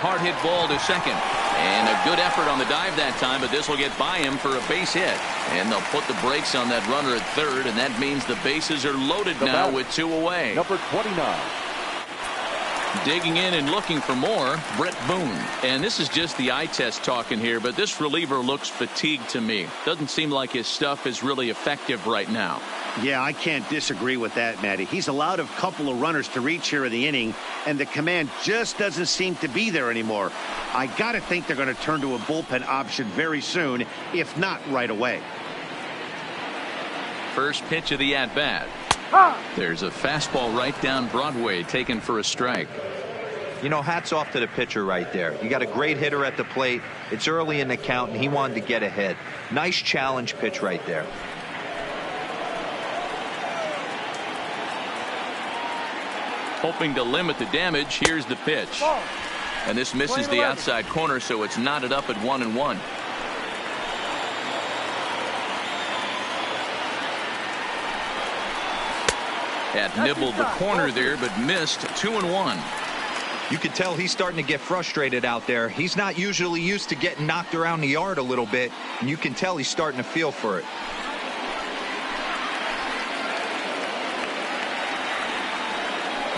Hard hit ball to second. And a good effort on the dive that time, but this will get by him for a base hit. And they'll put the brakes on that runner at third, and that means the bases are loaded now with two away. Number 29. Digging in and looking for more, Brett Boone. And this is just the eye test talking here, but this reliever looks fatigued to me. Doesn't seem like his stuff is really effective right now. Yeah, I can't disagree with that, Matty. He's allowed a couple of runners to reach here in the inning, and the command just doesn't seem to be there anymore. I got to think they're going to turn to a bullpen option very soon, if not right away. First pitch of the at-bat. There's a fastball right down Broadway taken for a strike. You know, hats off to the pitcher right there. You got a great hitter at the plate. It's early in the count, and he wanted to get ahead. Nice challenge pitch right there. Hoping to limit the damage, here's the pitch. And this misses the outside corner, so it's knotted up at 1-1. Had nibbled the corner there, but missed. 2-1. You could tell he's starting to get frustrated out there. He's not usually used to getting knocked around the yard a little bit, and you can tell he's starting to feel for it.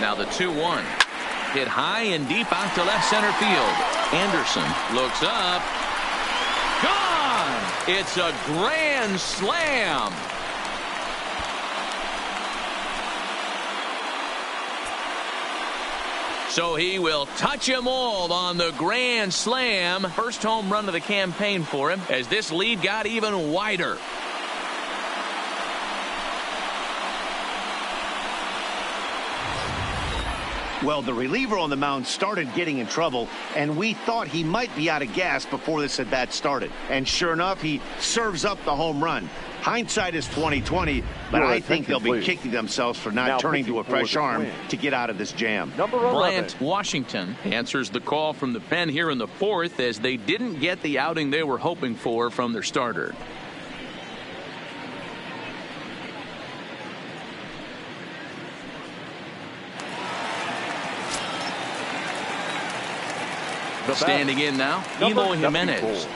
Now the 2-1. Hit high and deep out to left center field. Anderson looks up. Gone! It's a grand slam. So he will touch them all on the grand slam. First home run of the campaign for him as this lead got even wider. Well, the reliever on the mound started getting in trouble, and we thought he might be out of gas before this at-bat started. And sure enough, he serves up the home run. Hindsight is 20/20, but I think they'll be kicking themselves for not turning to a fresh arm to get out of this jam. Bryant Washington answers the call from the pen here in the fourth as they didn't get the outing they were hoping for from their starter. Standing in now, Eloy Jimenez.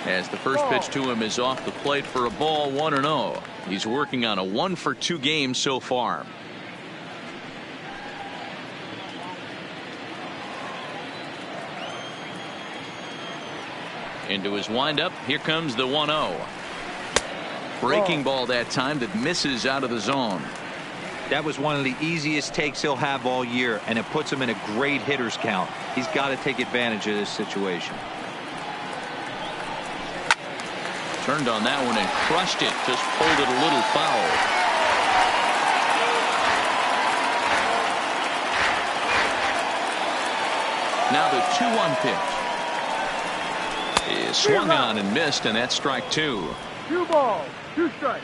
As the first pitch to him is off the plate for a ball, 1-0. He's working on a 1-for-2 game so far. Into his windup, here comes the 1-0. Breaking ball that time that misses out of the zone. That was one of the easiest takes he'll have all year, and it puts him in a great hitter's count. He's got to take advantage of this situation. Turned on that one and crushed it. Just pulled it a little foul. Now the 2-1 pitch is swung on and missed, and that's strike two. 2 balls, 2 strikes.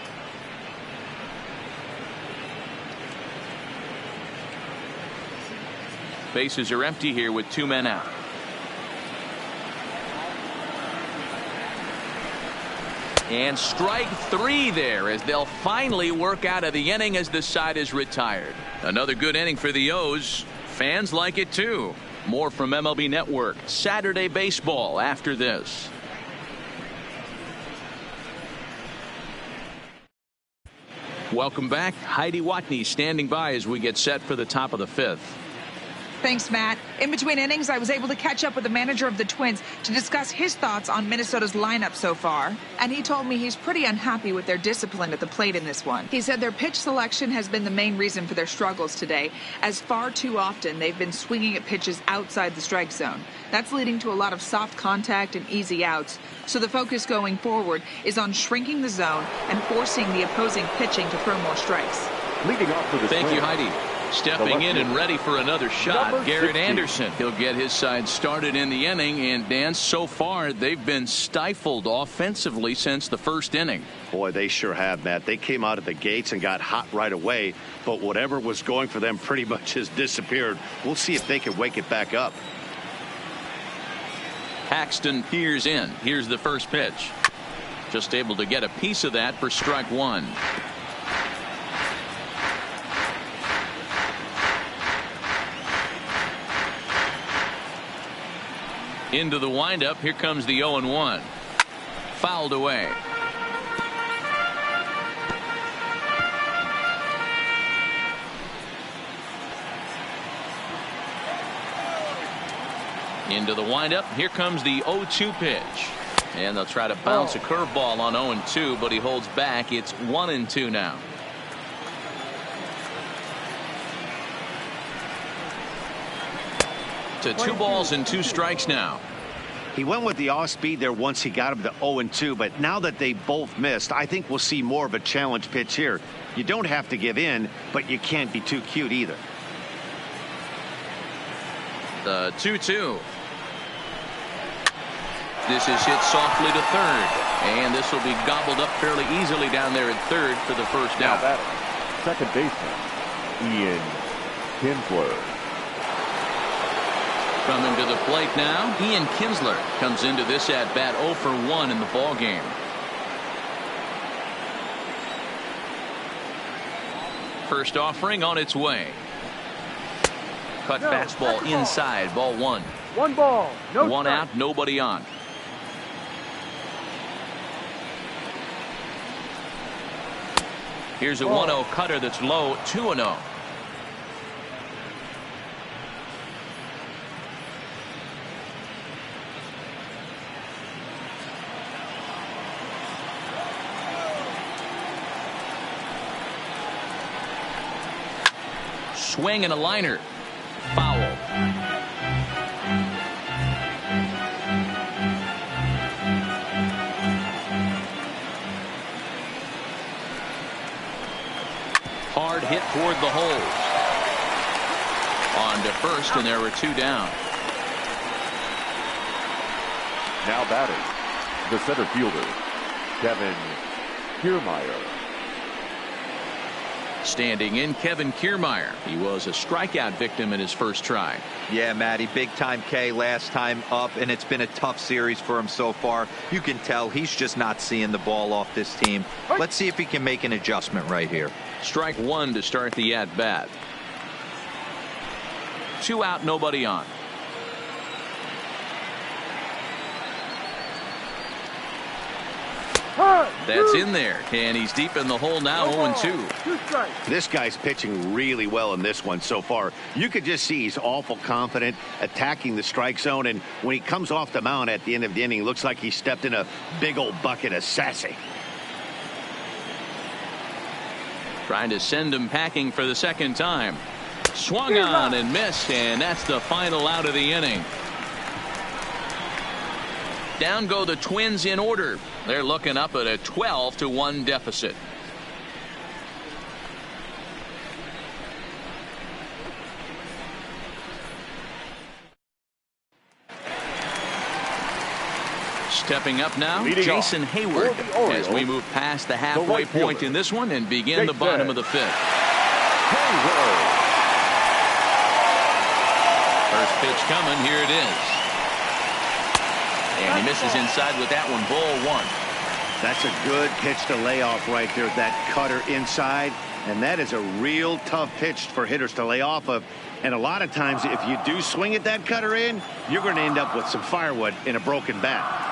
Bases are empty here with 2 men out. And strike 3 there as they'll finally work out of the inning as the side is retired. Another good inning for the O's. Fans like it too. More from MLB Network Saturday Baseball after this. Welcome back. Heidi Watney standing by as we get set for the top of the 5th. Thanks, Matt. In between innings, I was able to catch up with the manager of the Twins to discuss his thoughts on Minnesota's lineup so far. And he told me he's pretty unhappy with their discipline at the plate in this one. He said their pitch selection has been the main reason for their struggles today, as far too often they've been swinging at pitches outside the strike zone. That's leading to a lot of soft contact and easy outs. So the focus going forward is on shrinking the zone and forcing the opposing pitching to throw more strikes. Leading off for the Thank you, Heidi. Stepping in and ready for another shot, Number Garrett 60. Anderson. He'll get his side started in the inning, and Dan, so far they've been stifled offensively since the first inning. Boy, they sure have, Matt. They came out of the gates and got hot right away, but whatever was going for them pretty much has disappeared. We'll see if they can wake it back up. Paxton peers in. Here's the first pitch. Just able to get a piece of that for strike one. Into the windup. Here comes the 0-1. Fouled away. Into the windup. Here comes the 0-2 pitch. And they'll try to bounce a curveball on 0-2, but he holds back. It's 1-2 now. To 2 balls and 2 strikes now. He went with the off speed there once he got him to 0-2, but now that they both missed, I think we'll see more of a challenge pitch here. You don't have to give in, but you can't be too cute either. The 2-2. This is hit softly to third, and this will be gobbled up fairly easily down there at third for the first out. Second baseman, Ian Kinsler. Coming to the plate now, Ian Kinsler comes into this at bat 0 for 1 in the ball game. First offering on its way. Cut fastball inside, ball 1. 1 ball, no One strike. out, nobody on. Here's a 1-0 cutter that's low, 2-0. Swing and a liner. Foul. Hard hit toward the hole. On to first, and there were 2 down. Now batting, the center fielder, Kevin Kiermaier. Standing in, Kevin Kiermaier. He was a strikeout victim in his first try. Yeah, Matty, big time K last time up, and it's been a tough series for him so far. You can tell he's just not seeing the ball off this team. Let's see if he can make an adjustment right here. Strike 1 to start the at bat. 2 out, nobody on. That's in there, and he's deep in the hole now. 0-2. 2 strikes. This guy's pitching really well in this one so far. You could just see he's awful confident attacking the strike zone, and when he comes off the mound at the end of the inning, it looks like he stepped in a big old bucket of sassy. Trying to send him packing for the second time. Swung on and missed, and that's the final out of the inning. Down go the Twins in order. They're looking up at a 12-1 deficit. Stepping up now, Leading Jason off Hayward, for the Orioles, as we move past the halfway right fielder, point in this one and begin the Jason bottom of the 5th. Hayward. First pitch coming, here it is. And he misses inside with that one, ball 1. That's a good pitch to lay off right there, that cutter inside, and that is a real tough pitch for hitters to lay off of. And a lot of times, if you do swing at that cutter in, you're going to end up with some firewood in a broken bat.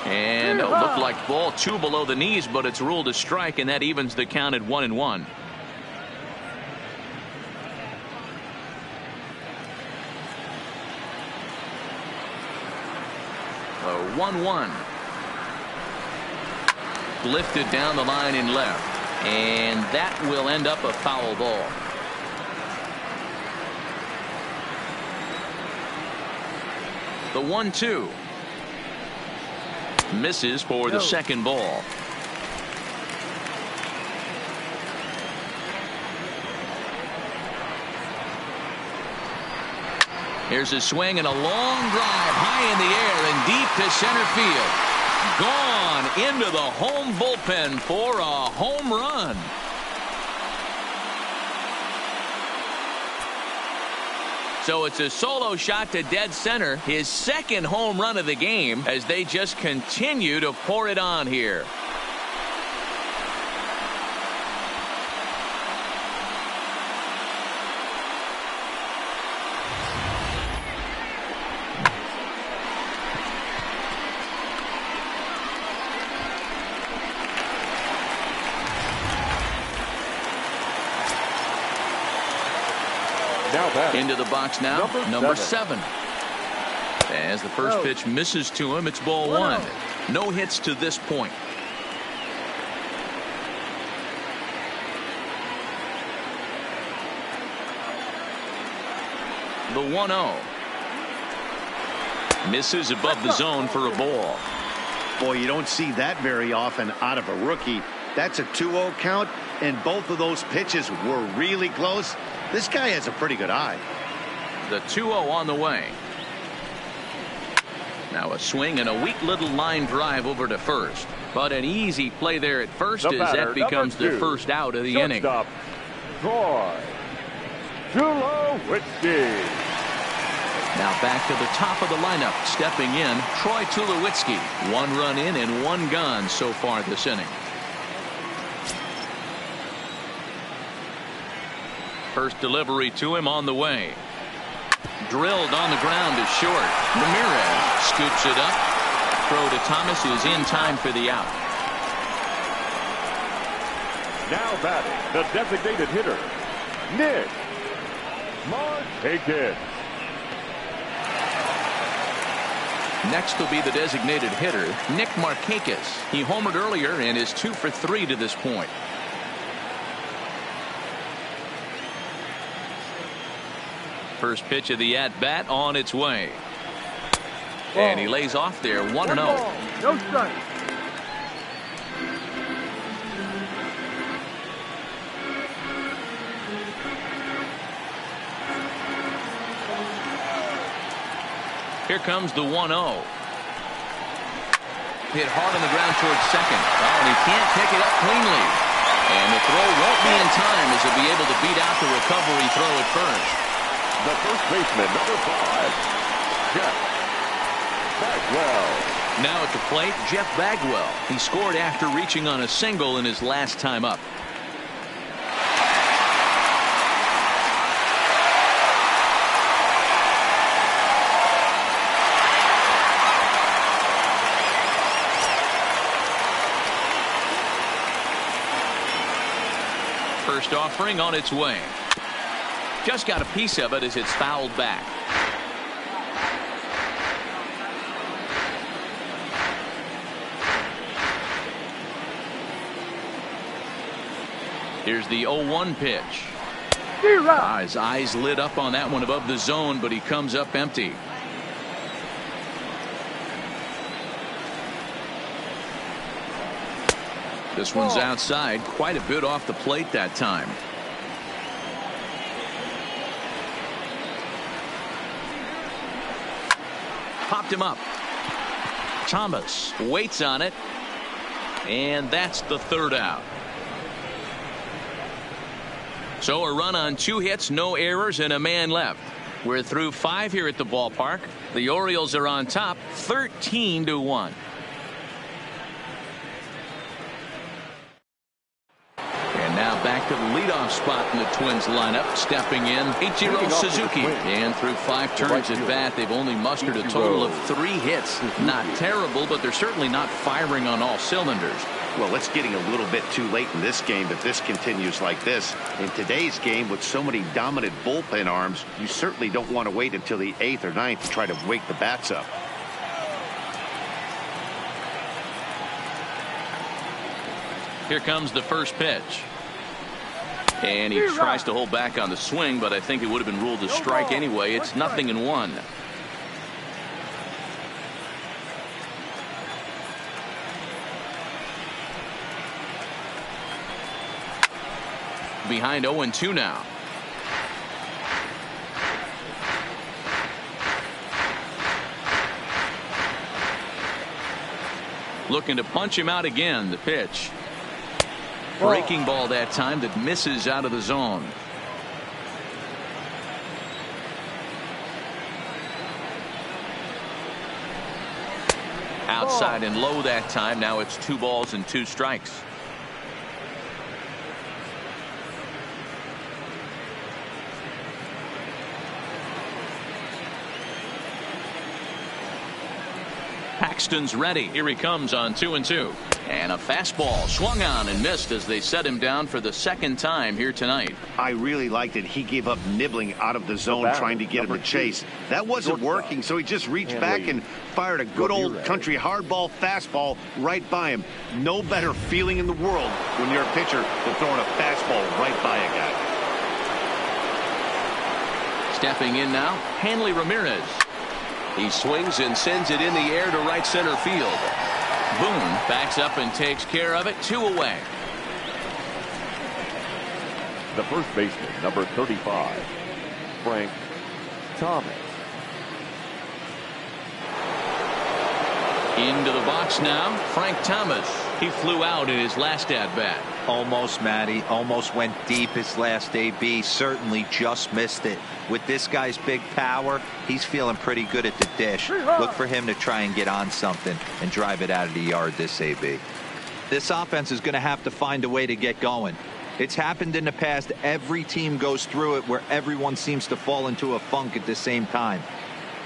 And it looked like ball 2 below the knees, but it's ruled a strike, and that evens the count at 1-1. A 1-1. Lifted down the line in left, and that will end up a foul ball. The 1-2 misses for the second ball. Here's a swing and a long drive high in the air and deep to center field. Gone into the home bullpen for a home run. So it's a solo shot to dead center, his second home run of the game, as they just continue to pour it on here. Into the box now, number 7. As the first pitch misses to him, it's ball 1. No hits to this point. The 1-0. Misses above the zone for a ball. Boy, you don't see that very often out of a rookie. That's a 2-0 count, and both of those pitches were really close. This guy has a pretty good eye. The 2-0 on the way. Now a swing and a weak little line drive over to first. But an easy play there at first as that becomes the first out of the inning. Troy Tulowitzki. Now back to the top of the lineup. Stepping in, Troy Tulowitzki. 1 run in and 1 gone so far this inning. First delivery to him on the way. Drilled on the ground is short. Ramirez scoops it up. Throw to Thomas is in time for the out. Now batting, the designated hitter, Nick Markakis. Next will be the designated hitter, Nick Markakis. He homered earlier and is 2 for 3 to this point. First pitch of the at-bat on its way. And he lays off there 1-0. No strike. Here comes the 1-0. Hit hard on the ground towards second. Oh, and he can't pick it up cleanly. And the throw won't be in time as he'll be able to beat out the recovery throw at first. The first baseman, number 5, Jeff Bagwell. Now at the plate, Jeff Bagwell. He scored after reaching on a single in his last time up. First offering on its way. Just got a piece of it as it's fouled back. Here's the 0-1 pitch. His eyes lit up on that one above the zone, but he comes up empty. This one's outside, quite a bit off the plate that time. Popped him up. Thomas waits on it. And that's the third out. So a run on 2 hits, no errors, and a man left. We're through 5 here at the ballpark. The Orioles are on top 13-1. Now back to the leadoff spot in the Twins lineup. Stepping in, Ichiro Suzuki. And through 5 turns at bat, they've only mustered a total of 3 hits. Not terrible, but they're certainly not firing on all cylinders. Well, it's getting a little bit too late in this game if this continues like this. In today's game, with so many dominant bullpen arms, you certainly don't want to wait until the 8th or 9th to try to wake the bats up. Here comes the first pitch. And he tries to hold back on the swing, but I think it would have been ruled a strike anyway. It's 0-1. Behind 0-2 now. Looking to punch him out again. The pitch. Breaking ball that time that misses out of the zone. Outside and low that time. Now it's 2 balls and 2 strikes. Paxton's ready. Here he comes on 2-2. And a fastball swung on and missed as they set him down for the 2nd time here tonight. I really liked it. He gave up nibbling out of the zone trying to get him to chase. That wasn't working, so he just reached back and fired a good old country hardball fastball right by him. No better feeling in the world when you're a pitcher than throwing a fastball right by a guy. Stepping in now, Hanley Ramirez. He swings and sends it in the air to right center field. Boone backs up and takes care of it. 2 away. The first baseman, number 35, Frank Thomas. Into the box now, Frank Thomas. He flew out in his last at-bat. Almost, Matty. Almost went deep his last AB. Certainly just missed it. With this guy's big power, he's feeling pretty good at the dish. Look for him to try and get on something and drive it out of the yard this AB. This offense is going to have to find a way to get going. It's happened in the past. Every team goes through it where everyone seems to fall into a funk at the same time.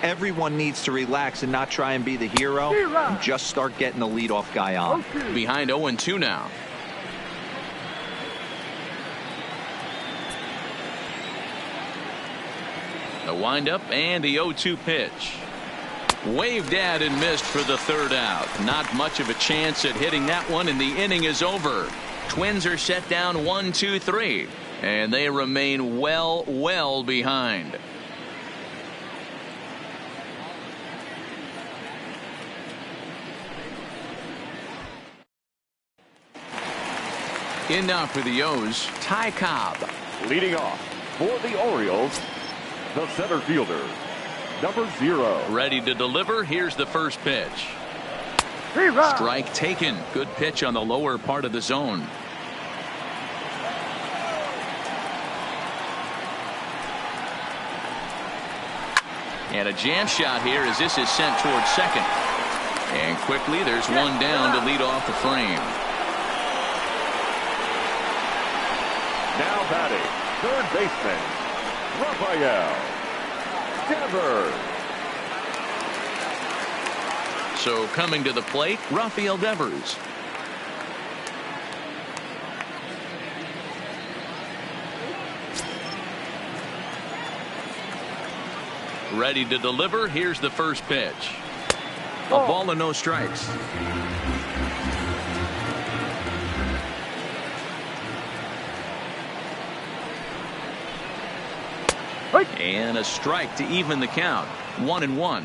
Everyone needs to relax and not try and be the hero and just start getting the leadoff guy on. Behind 0-2 now. The windup and the 0-2 pitch. Waved at and missed for the 3rd out. Not much of a chance at hitting that one, and the inning is over. Twins are set down 1-2-3, and they remain well behind. In now for the O's, Ty Cobb. Leading off for the Orioles, the center fielder, number 0. Ready to deliver. Here's the first pitch. Strike taken. Good pitch on the lower part of the zone. And a jam shot here as this is sent towards second. And quickly there's one down to lead off the frame. Now batting, third baseman, Rafael Devers. So coming to the plate, Rafael Devers. Ready to deliver. Here's the first pitch. A ball and no strikes. And a strike to even the count. 1-1.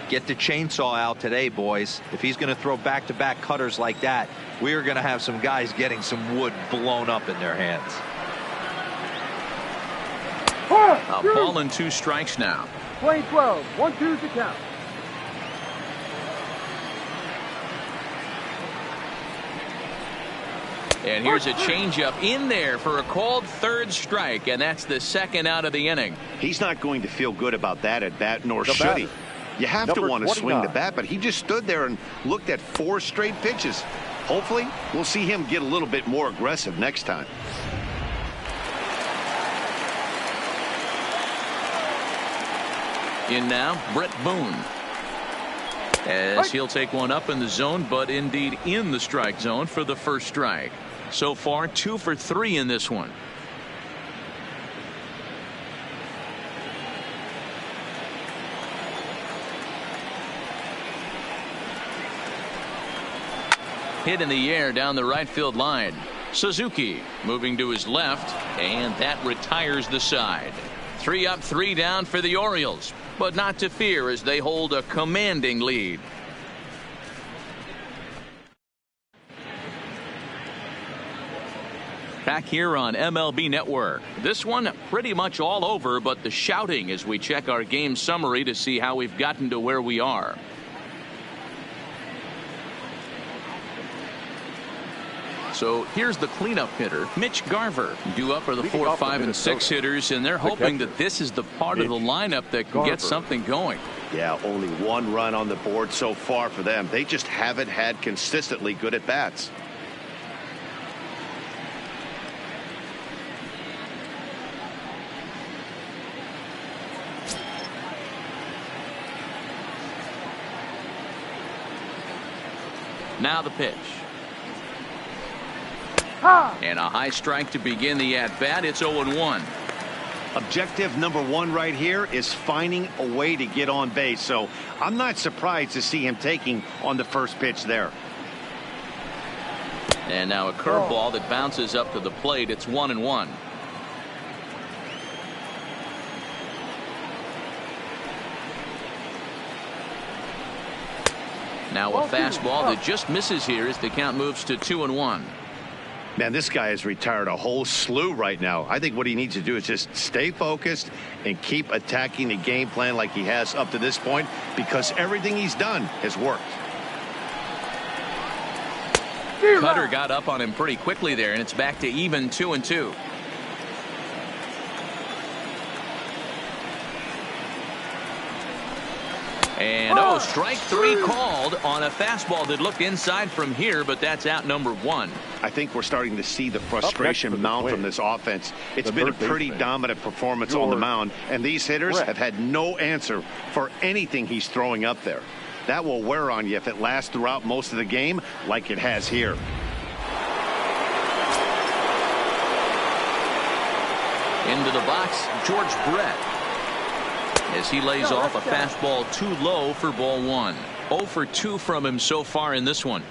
Get the chainsaw out today, boys. If he's going to throw back-to-back cutters like that, we are going to have some guys getting some wood blown up in their hands. A ball and 2 strikes now. Play 12. 1-2 to count. And here's a changeup in there for a called 3rd strike, and that's the 2nd out of the inning. He's not going to feel good about that at bat, nor should he. You have to want to swing the bat, but he just stood there and looked at 4 straight pitches. Hopefully, we'll see him get a little bit more aggressive next time. In now, Brett Boone. As he'll take one up in the zone, but indeed in the strike zone for the first strike. So far, 2 for 3 in this one. Hit in the air down the right field line. Suzuki moving to his left, and that retires the side. 3 up, 3 down for the Orioles, but not to fear as they hold a commanding lead. Back here on MLB Network. This one pretty much all over, but the shouting as we check our game summary to see how we've gotten to where we are. So here's the cleanup hitter, Mitch Garver. Due up are the 4, 5, and 6 hitters, and they're hoping that this is the part of the lineup that can get something going. Yeah, only 1 run on the board so far for them. They just haven't had consistently good at bats. Now the pitch. And a high strike to begin the at-bat. It's 0-1. Objective number 1 right here is finding a way to get on base. So I'm not surprised to see him taking on the first pitch there. And now a curveball that bounces up to the plate. It's 1-1. Now a fastball that just misses here as the count moves to 2-1. Man, this guy has retired a whole slew right now. I think what he needs to do is just stay focused and keep attacking the game plan like he has up to this point, because everything he's done has worked. Cutter got up on him pretty quickly there, and it's back to even 2-2. And strike 3 called on a fastball that looked inside from here, but that's out number 1. I think we're starting to see the frustration mount from this offense. It's been a pretty dominant performance on the mound, and these hitters have had no answer for anything he's throwing up there. That will wear on you if it lasts throughout most of the game like it has here. Into the box, George Brett, as he lays off a fastball too low for ball 1. 0 for 2 from him so far in this one.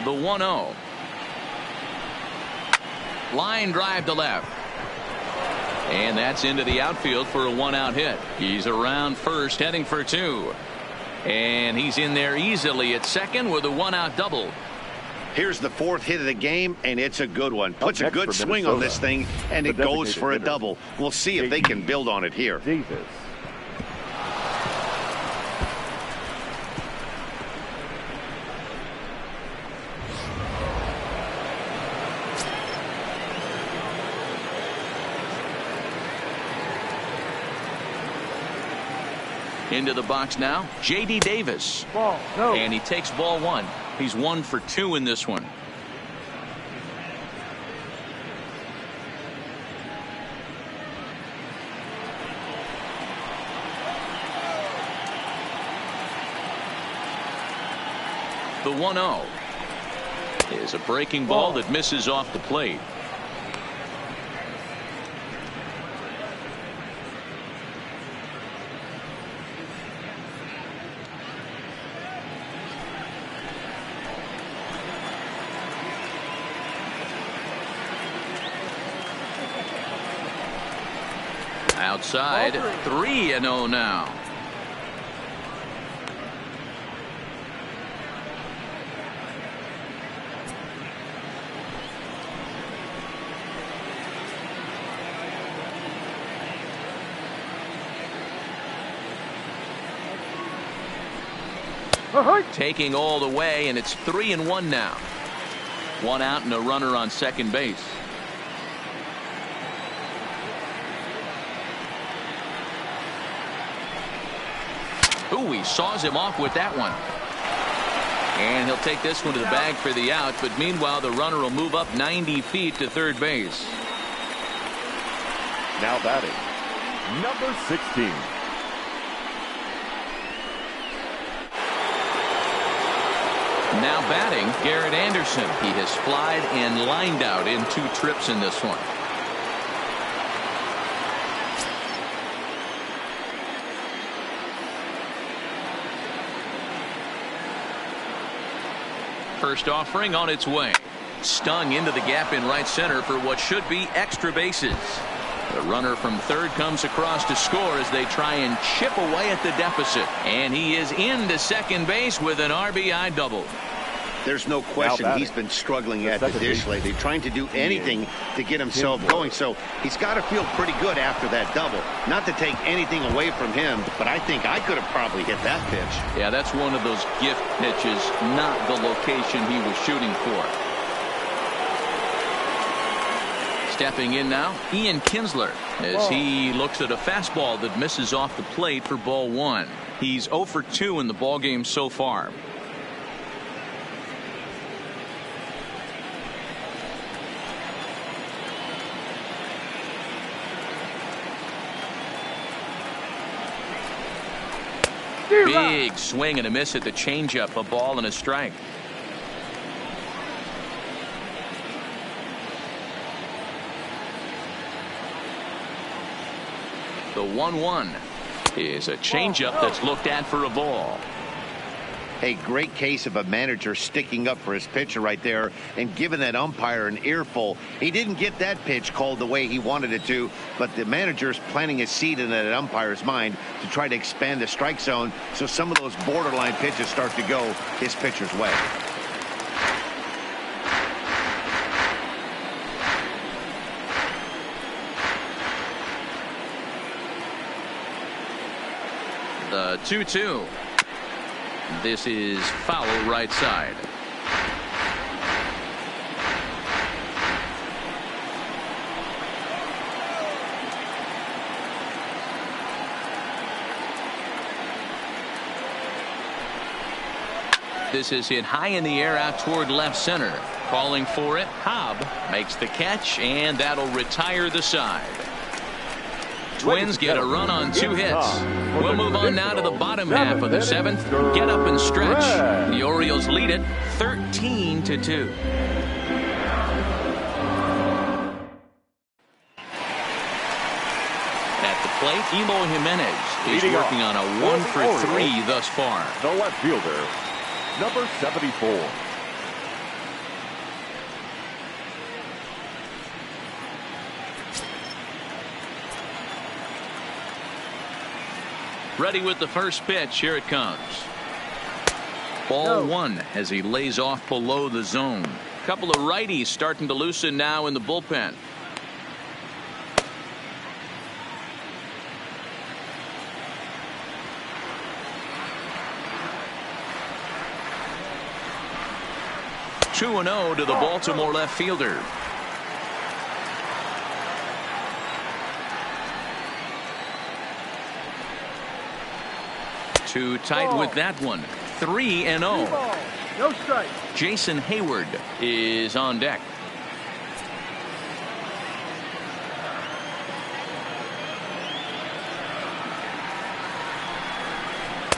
The 1-0. Line drive to left. And that's into the outfield for a 1-out hit. He's around first, heading for 2. And he's in there easily at second with a 1-out double. Here's the 4th hit of the game, and it's a good one. Puts a good swing on this thing, and it goes for a double. We'll see if they can build on it here. Into the box now, J.D. Davis. And he takes ball 1. He's 1 for 2 in this one. The 1-0 is a breaking ball that misses off the plate. Outside, 3-0 now. Taking all the way, and it's 3-1 now. 1 out and a runner on second base. Ooh, he saws him off with that one. And he'll take this one to the bag for the out, but meanwhile the runner will move up 90 feet to third base. Now batting, number 16. Now batting, Garrett Anderson. He has flied and lined out in 2 trips in this one. First offering on its way. Stung into the gap in right center for what should be extra bases. The runner from third comes across to score as they try and chip away at the deficit. And he is into second base with an RBI double. There's no question he's been struggling at the dish lately, trying to do anything to get himself going. So he's got to feel pretty good after that double. Not to take anything away from him, but I think I could have probably hit that pitch. Yeah, that's one of those gift pitches, not the location he was shooting for. Stepping in now, Ian Kinsler, as he looks at a fastball that misses off the plate for ball one. He's 0 for 2 in the ballgame so far. Big swing and a miss at the changeup, a ball and a strike. The 1-1 is a changeup that's looked at for a ball. A great case of a manager sticking up for his pitcher right there and giving that umpire an earful. He didn't get that pitch called the way he wanted it to, but the manager's planting a seed in that umpire's mind to try to expand the strike zone so some of those borderline pitches start to go his pitcher's way. The 2-2. This is foul right side. This is hit high in the air out toward left center. Calling for it. Hobb makes the catch, and that'll retire the side. Twins get a run on 2 hits. We'll move on now to the bottom half of the 7th. Get up and stretch. The Orioles lead it 13-2. At the plate, Eloy Jimenez is working on a 1 for 3 thus far. The left fielder, number 74. Ready with the first pitch. Here it comes. Ball 1 as he lays off below the zone. Couple of righties starting to loosen now in the bullpen. Two 2-0 to the Baltimore left fielder. Too tight with that one. 3-0. No strike. Jason Hayward is on deck.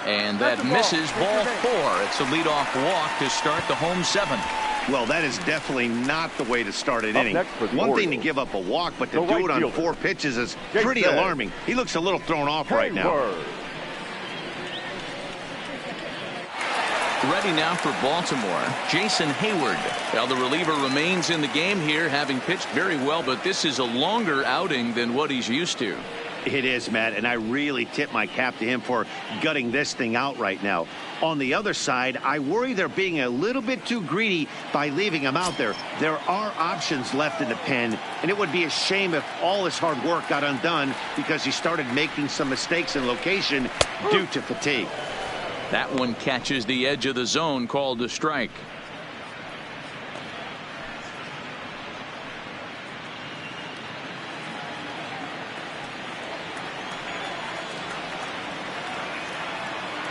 And that misses ball 4. It's a leadoff walk to start the home 7th. Well, that is definitely not the way to start an inning. One thing to give up a walk, but to do it on 4 pitches is pretty alarming. He looks a little thrown off right now. Ready now for Baltimore, Jason Hayward. Well, the reliever remains in the game here, having pitched very well, but this is a longer outing than what he's used to. It is, Matt, and I really tip my cap to him for gutting this thing out right now. On the other side, I worry they're being a little bit too greedy by leaving him out there. There are options left in the pen, and it would be a shame if all his hard work got undone because he started making some mistakes in location due to fatigue. That one catches the edge of the zone, called a strike.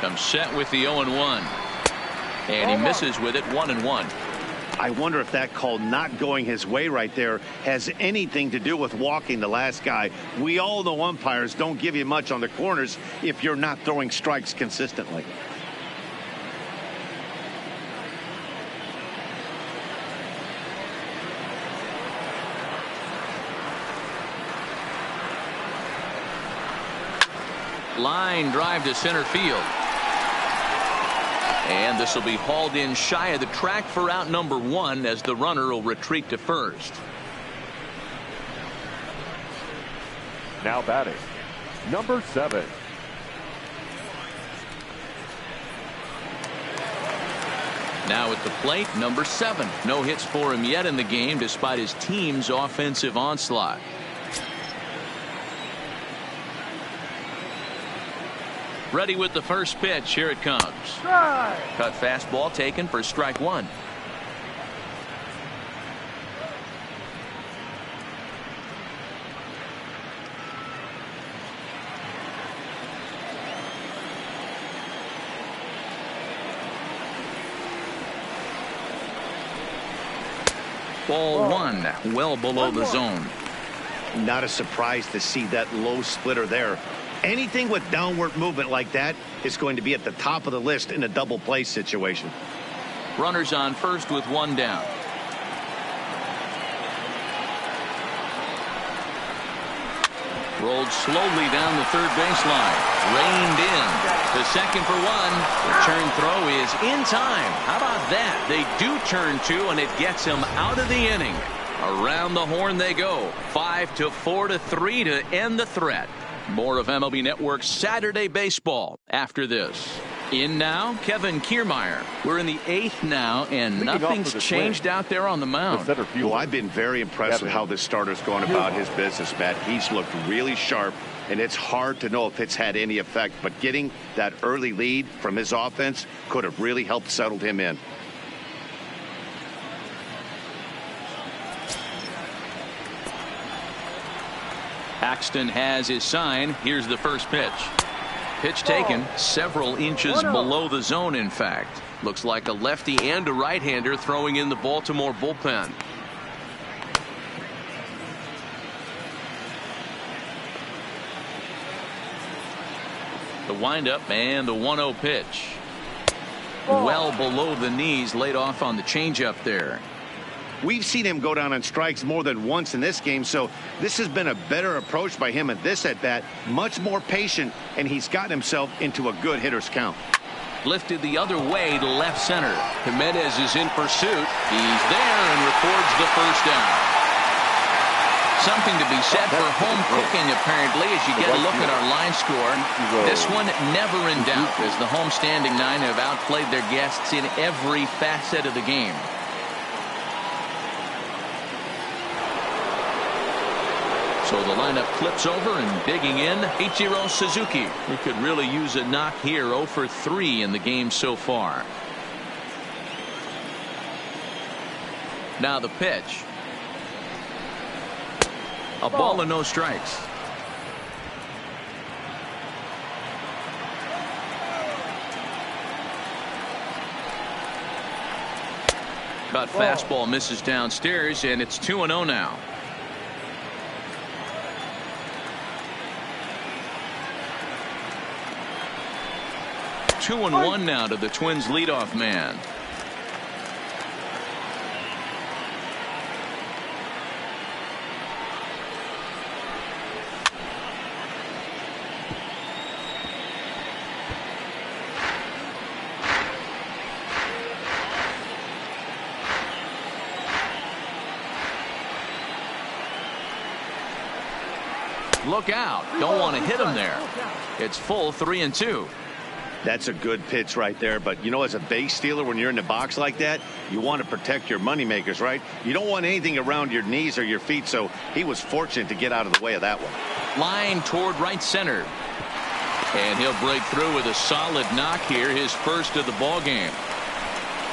Comes set with the 0-1. And he misses with it, 1-1. I wonder if that call not going his way right there has anything to do with walking the last guy. We all know umpires don't give you much on the corners if you're not throwing strikes consistently. Line drive to center field. And this will be hauled in shy of the track for out number 1 as the runner will retreat to first. Now batting, number 7. Now at the plate, number 7. No hits for him yet in the game despite his team's offensive onslaught. Ready with the first pitch. Here it comes. Cut fastball taken for strike 1. Ball 1, well below the zone. Not a surprise to see that low splitter there. Anything with downward movement like that is going to be at the top of the list in a double play situation. Runners on first with 1 down. Rolled slowly down the third baseline. Reined in to second for 1. The turn throw is in time. How about that? They do turn 2, and it gets him out of the inning. Around the horn they go. 5-4-3 to end the threat. More of MLB Network's Saturday Baseball after this. In now, Kevin Kiermaier. We're in the 8th now, and nothing's changed out there on the mound. Well, I've been very impressed with how this starter's going about his business, Matt. He's looked really sharp, and it's hard to know if it's had any effect, but getting that early lead from his offense could have really helped settle him in. Paxton has his sign. Here's the first pitch. Pitch taken several inches below the zone, in fact. Looks like a lefty and a right-hander throwing in the Baltimore bullpen. The windup and the 1-0 pitch. Well below the knees, laid off on the changeup there. We've seen him go down on strikes more than once in this game, so this has been a better approach by him at this at-bat. Much more patient, and he's gotten himself into a good hitter's count. Lifted the other way to left center. Jimenez is in pursuit. He's there and records the first down. Something to be said for home cooking, apparently, as you get a look at our line score. This one never in doubt, as the home-standing 9 have outplayed their guests in every facet of the game. So the lineup flips over, and digging in, Ichiro Suzuki. He could really use a knock here. 0 for 3 in the game so far. Now the pitch. A ball and no strikes. Cut fastball misses downstairs, and it's 2-0 now. 2-1 now to the Twins leadoff man. Look out. Don't want to hit him there. It's full 3-2. That's a good pitch right there. But, you know, as a base stealer, when you're in the box like that, you want to protect your moneymakers, right? You don't want anything around your knees or your feet. So he was fortunate to get out of the way of that one. Line toward right center. And he'll break through with a solid knock here, his first of the ball game.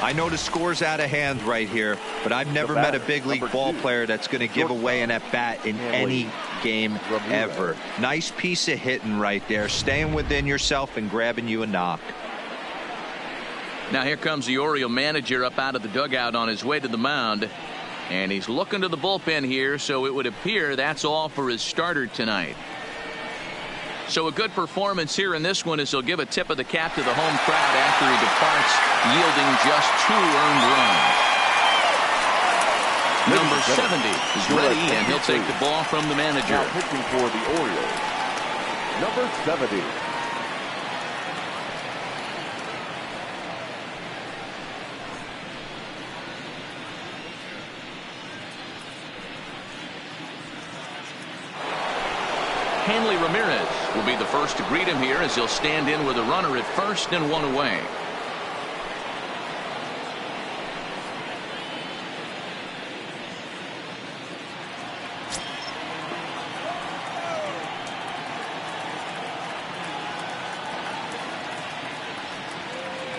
I know the score's out of hand right here, but I've never met a big league ball player that's going to give away an at-bat in any game ever. Nice piece of hitting right there, staying within yourself and grabbing you a knock. Now here comes the Oriole manager up out of the dugout on his way to the mound, and he's looking to the bullpen here, so it would appear that's all for his starter tonight. So a good performance here in this one, as he'll give a tip of the cap to the home crowd after he departs, yielding just 2 earned runs. Number 70 is ready, and he'll take the ball from the manager. Now pitching for the Orioles, number 70. Hanley Ramirez will be the first to greet him here, as he'll stand in with a runner at first and 1 away.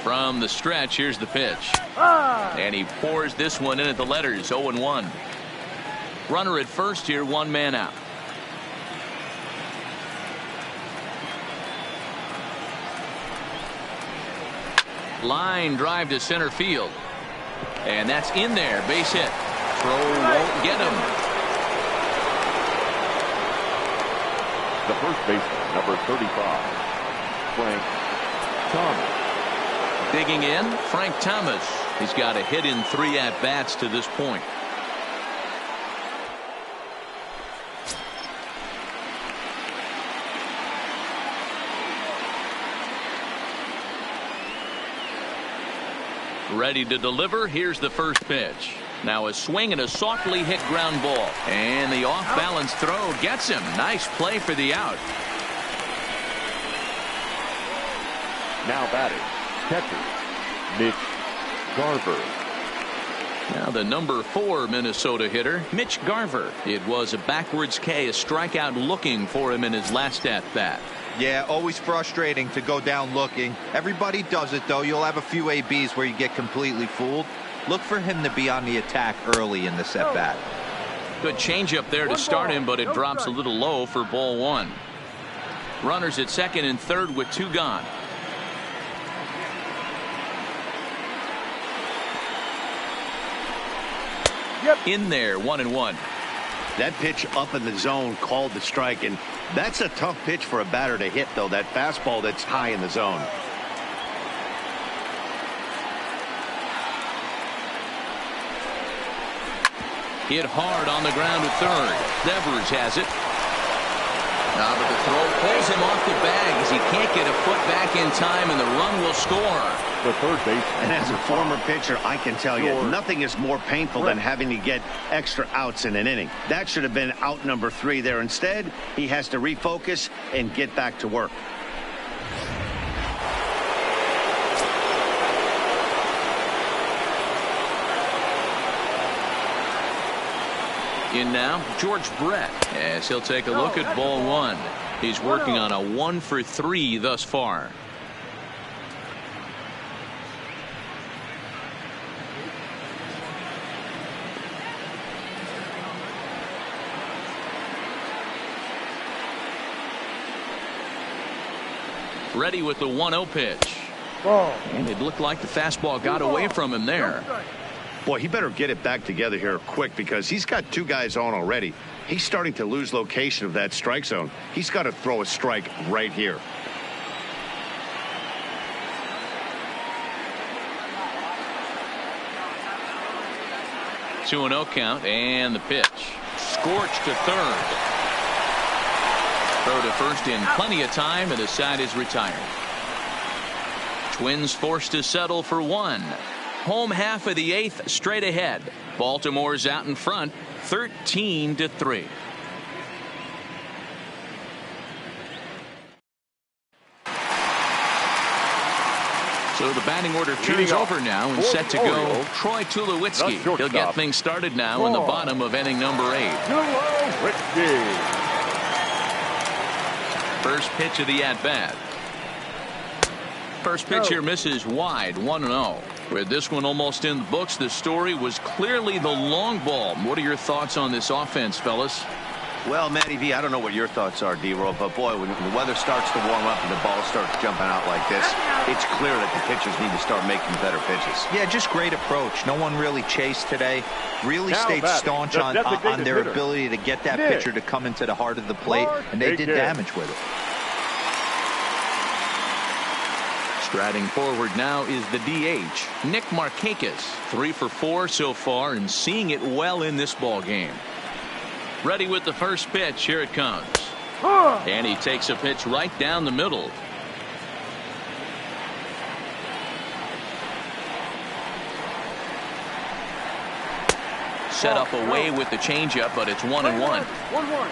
From the stretch, here's the pitch. And he pours this one in at the letters, 0-1. Runner at first here, one man out. Line drive to center field. And that's in there, base hit. Throw won't get him. The first baseman, number 35, Frank Thomas. Digging in, Frank Thomas. He's got a hit in 3 at-bats to this point. Ready to deliver. Here's the first pitch. Now a swing and a softly hit ground ball. And the off-balance throw gets him. Nice play for the out. Now batting, catcher, Mitch Garver. Now the number 4 Minnesota hitter, Mitch Garver. It was a backwards K, a strikeout looking for him in his last at-bat. Yeah, always frustrating to go down looking. Everybody does it, though. You'll have a few ABs where you get completely fooled. Look for him to be on the attack early in the at-bat. Good changeup there to start him, but it drops a little low for ball 1. Runners at second and third with 2 gone. In there, 1-1. That pitch up in the zone called the strike, and that's a tough pitch for a batter to hit, though, that fastball that's high in the zone. Hit hard on the ground at third. Devers has it. But the throw pulls him off the bag as he can't get a foot back in time, and the run will score. The third baseman. And as a former pitcher, I can tell you, nothing is more painful than having to get extra outs in an inning. That should have been out number 3 there. Instead, he has to refocus and get back to work. In now, George Brett, as he'll take a look at ball 1. He's working on a 1 for 3 thus far. Ready with the 1-0 pitch. And it looked like the fastball got away from him there. Boy, he better get it back together here quick, because he's got 2 guys on already. He's starting to lose location of that strike zone. He's got to throw a strike right here. Two 2-0 count, and the pitch. Scorched to third. Throw to first in plenty of time, and the side is retired. Twins forced to settle for 1. Home half of the 8th straight ahead. Baltimore's out in front, 13-3. So the batting order turns over now and set to go. Troy Tulowitzki. He'll get things started now in the bottom of inning number 8. First pitch of the at-bat. First pitch here misses wide, 1-0. With this one almost in the books, the story was clearly the long ball. What are your thoughts on this offense, fellas? Well, Matty V, I don't know what your thoughts are, D-Roll, but boy, when the weather starts to warm up and the ball starts jumping out like this, it's clear that the pitchers need to start making better pitches. Yeah, just great approach. No one really chased today. Really stayed staunch on their ability to get that pitcher to come into the heart of the plate, and they did damage with it. Striding forward now is the DH, Nick Markakis. 3 for 4 so far and seeing it well in this ball game. Ready with the first pitch. Here it comes. And he takes a pitch right down the middle. Set up away with the changeup, but it's 1-1. 1-1.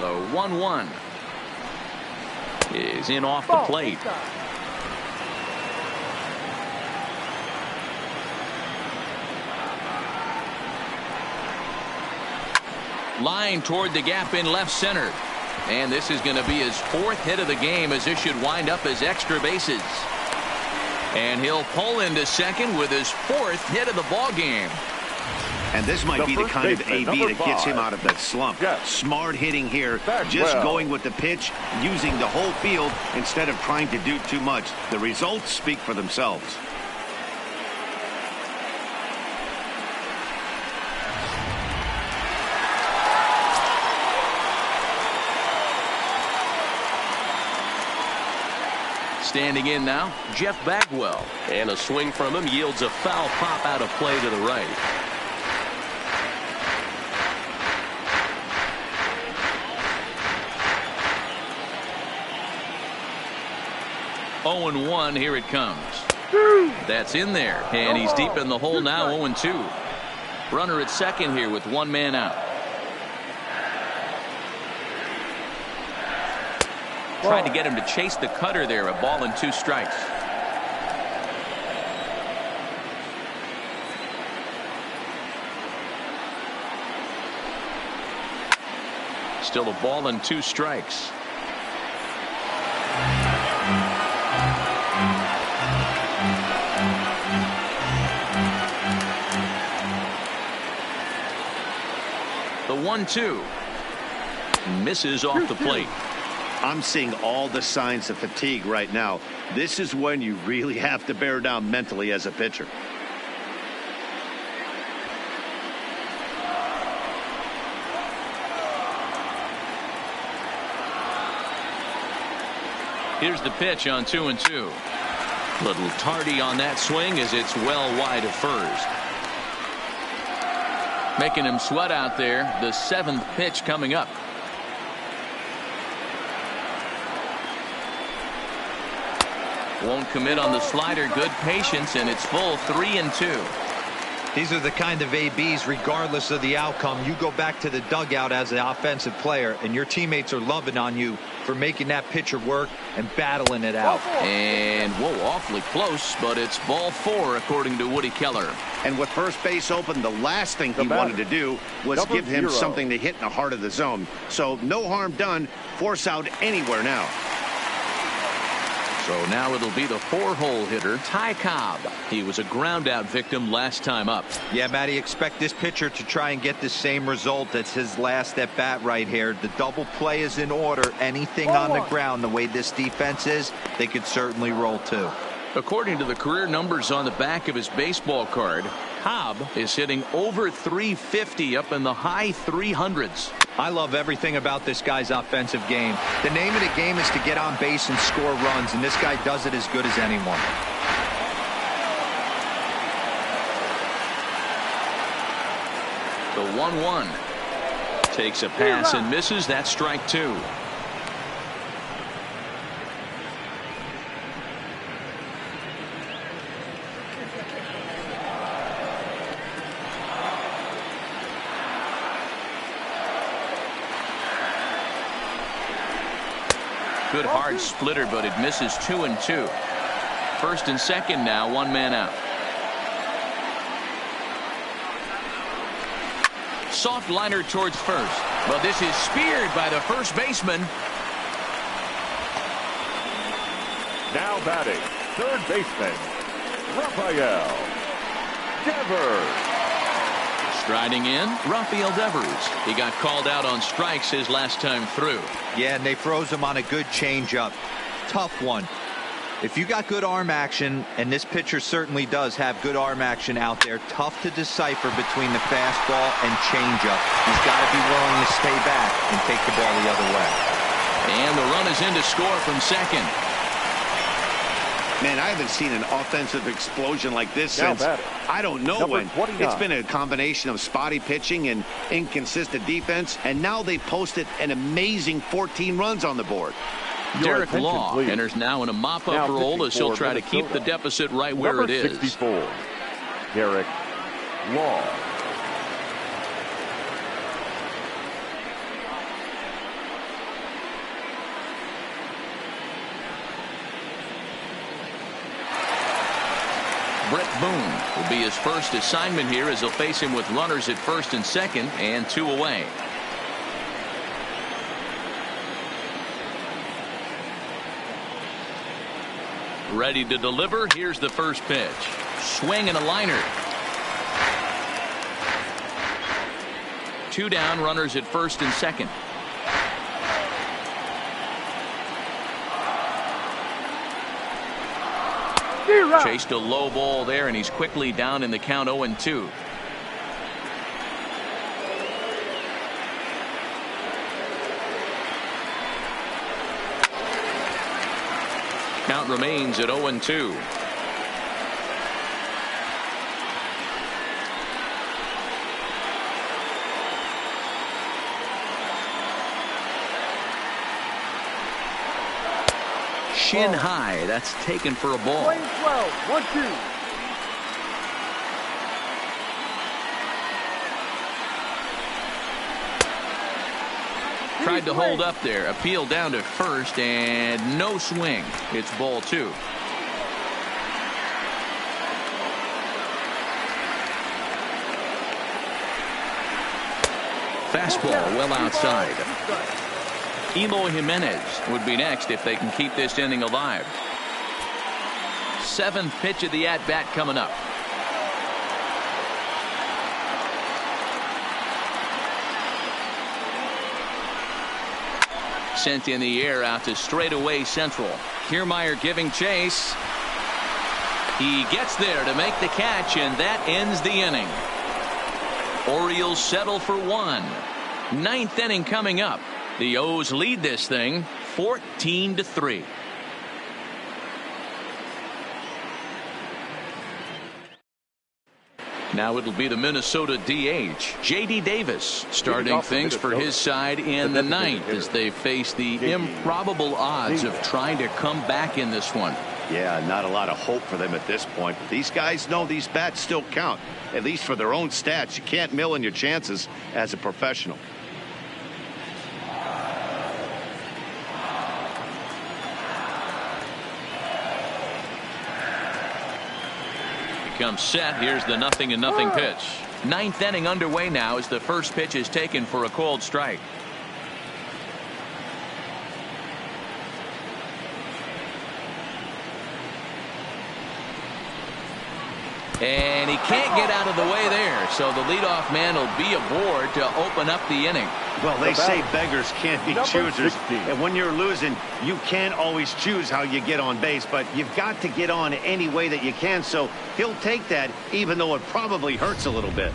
The 1-1 is in off the plate. Line toward the gap in left center. And this is going to be his 4th hit of the game, as this should wind up as extra bases. And he'll pull into second with his 4th hit of the ball game. And this might be the kind of AB that gets him out of that slump. Smart hitting here, just going with the pitch, using the whole field instead of trying to do too much. The results speak for themselves. Standing in now, Jeff Bagwell. And a swing from him yields a foul pop out of play to the right. 0-1, here it comes. That's in there, and he's deep in the hole now, 0-2. Runner at second here with 1 man out. Tried to get him to chase the cutter there, a ball and 2 strikes. Still a ball and 2 strikes. The 1-2 misses off the plate. I'm seeing all the signs of fatigue right now. This is when you really have to bear down mentally as a pitcher. Here's the pitch on 2-2. Little tardy on that swing as it's well wide of first. Making him sweat out there. The 7th pitch coming up. Won't commit on the slider. Good patience, and it's full 3-2. These are the kind of ABs, regardless of the outcome. You go back to the dugout as an offensive player, and your teammates are loving on you for making that pitcher work and battling it out. And, whoa, awfully close, but it's ball 4, according to Woody Keller. And with first base open, the last thing he wanted to do was give him something to hit in the heart of the zone. So no harm done. Force out anywhere now. So now it'll be the 4-hole hitter, Ty Cobb. He was a ground-out victim last time up. Yeah, Matty, expect this pitcher to try and get the same result. That's his last at-bat right here. The double play is in order. Anything on the ground, the way this defense is, they could certainly roll too. According to the career numbers on the back of his baseball card, Cobb is hitting over 350 up in the high 300s. I love everything about this guy's offensive game. The name of the game is to get on base and score runs, and this guy does it as good as anyone. The 1-1 takes a pass and misses. That's strike 2. Good hard splitter, but it misses 2-2. First and second now, 1 man out. Soft liner towards first, but this is speared by the first baseman. Now batting, third baseman, Rafael Devers. Striding in, Rafael Devers. He got called out on strikes his last time through. Yeah, and they froze him on a good changeup. Tough one. If you got good arm action, and this pitcher certainly does have good arm action out there, tough to decipher between the fastball and changeup. He's got to be willing to stay back and take the ball the other way. And the run is in to score from second. Man, I haven't seen an offensive explosion like this since I don't know when. It's been a combination of spotty pitching and inconsistent defense, and now they posted an amazing 14 runs on the board. Derek Law enters now in a mop-up role as he'll try to keep the deficit right where it is. 64, Derek Law. Brett Boone will be his first assignment here as he'll face him with runners at first and second and 2 away. Ready to deliver. Here's the first pitch. Swing and a liner. 2 down, runners at first and second. Chased a low ball there, and he's quickly down in the count 0-2. Count remains at 0-2. Shin high. That's taken for a ball. 12, 1-2. Tried to hold up there. Appeal down to first, and no swing. It's ball 2. Fastball well outside. Eloy Jimenez would be next if they can keep this inning alive. 7th pitch of the at-bat coming up. Sent in the air out to straightaway central. Kiermaier giving chase. He gets there to make the catch, and that ends the inning. Orioles settle for 1. 9th inning coming up. The O's lead this thing 14-3. Now it'll be the Minnesota DH, J.D. Davis, starting things for his side in the 9th as they face the improbable odds of trying to come back in this one. Yeah, not a lot of hope for them at this point. But these guys know these bats still count, at least for their own stats. You can't mill in your chances as a professional. Comes set. Here's the 0-0 pitch. 9th inning underway now as the first pitch is taken for a called strike. And he can't get out of the way there, so the leadoff man will be aboard to open up the inning. Well, they say beggars can't be choosers, and when you're losing, you can't always choose how you get on base, but you've got to get on any way that you can, so he'll take that, even though it probably hurts a little bit.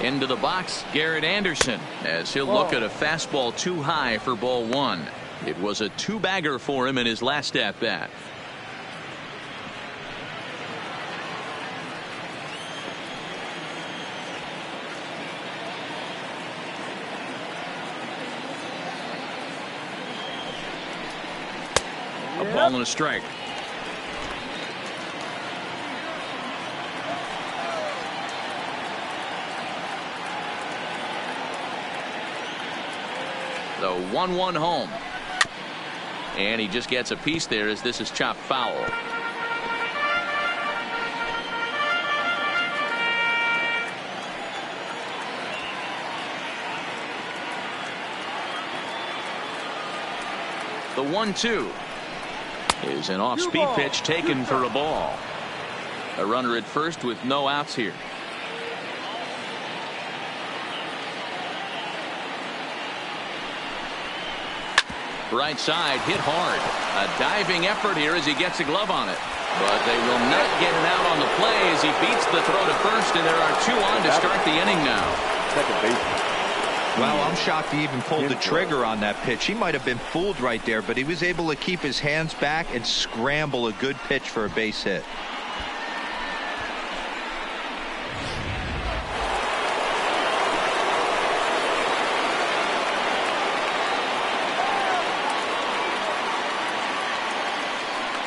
Into the box, Garrett Anderson, as he'll look at a fastball too high for ball 1. It was a 2-bagger for him in his last at-bat. A ball and a strike. The 1-1 home. And he just gets a piece there as this is chopped foul. The 1-2 is an off-speed pitch taken for a ball. A runner at first with no outs here. Right side, hit hard. A diving effort here as he gets a glove on it. But they will not get it out on the play as he beats the throw to first, and there are 2 on to start the inning now. Second base. Well, I'm shocked he even pulled the trigger on that pitch. He might have been fooled right there, but he was able to keep his hands back and scramble a good pitch for a base hit.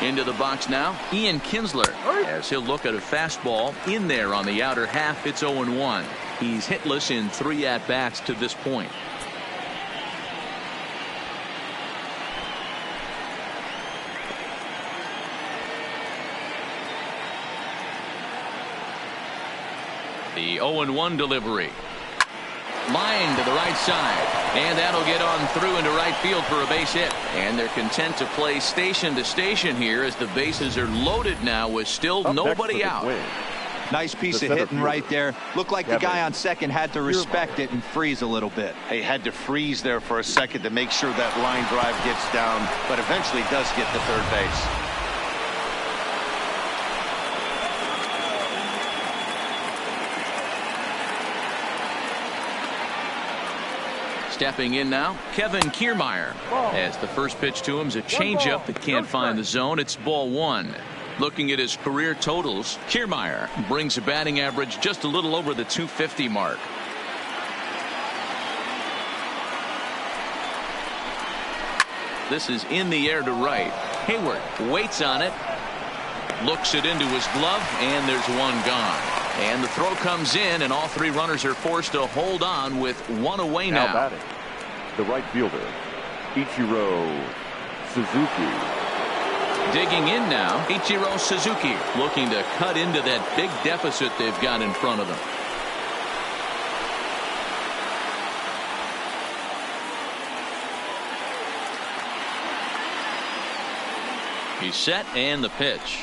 Into the box now, Ian Kinsler, as he'll look at a fastball in there on the outer half. It's 0-1. He's hitless in 3 at-bats to this point. The 0-1 delivery. Line to the right side. And that'll get on through into right field for a base hit. And they're content to play station to station here as the bases are loaded now with still nobody out. Nice piece of hitting right there. Looked like the guy on second had to respect it and freeze a little bit. He had to freeze there for a second to make sure that line drive gets down, but eventually does get to third base. Stepping in now, Kevin Kiermaier. As the first pitch to him is a changeup that can't find the zone. It's ball one. Looking at his career totals, Kiermaier brings a batting average just a little over the 250 mark. This is in the air to right. Hayward waits on it, looks it into his glove, and there's one gone. And the throw comes in, and all three runners are forced to hold on with one away now. Batting, the right fielder, Ichiro Suzuki. Digging in now, Ichiro Suzuki, looking to cut into that big deficit they've got in front of them. He's set, and the pitch.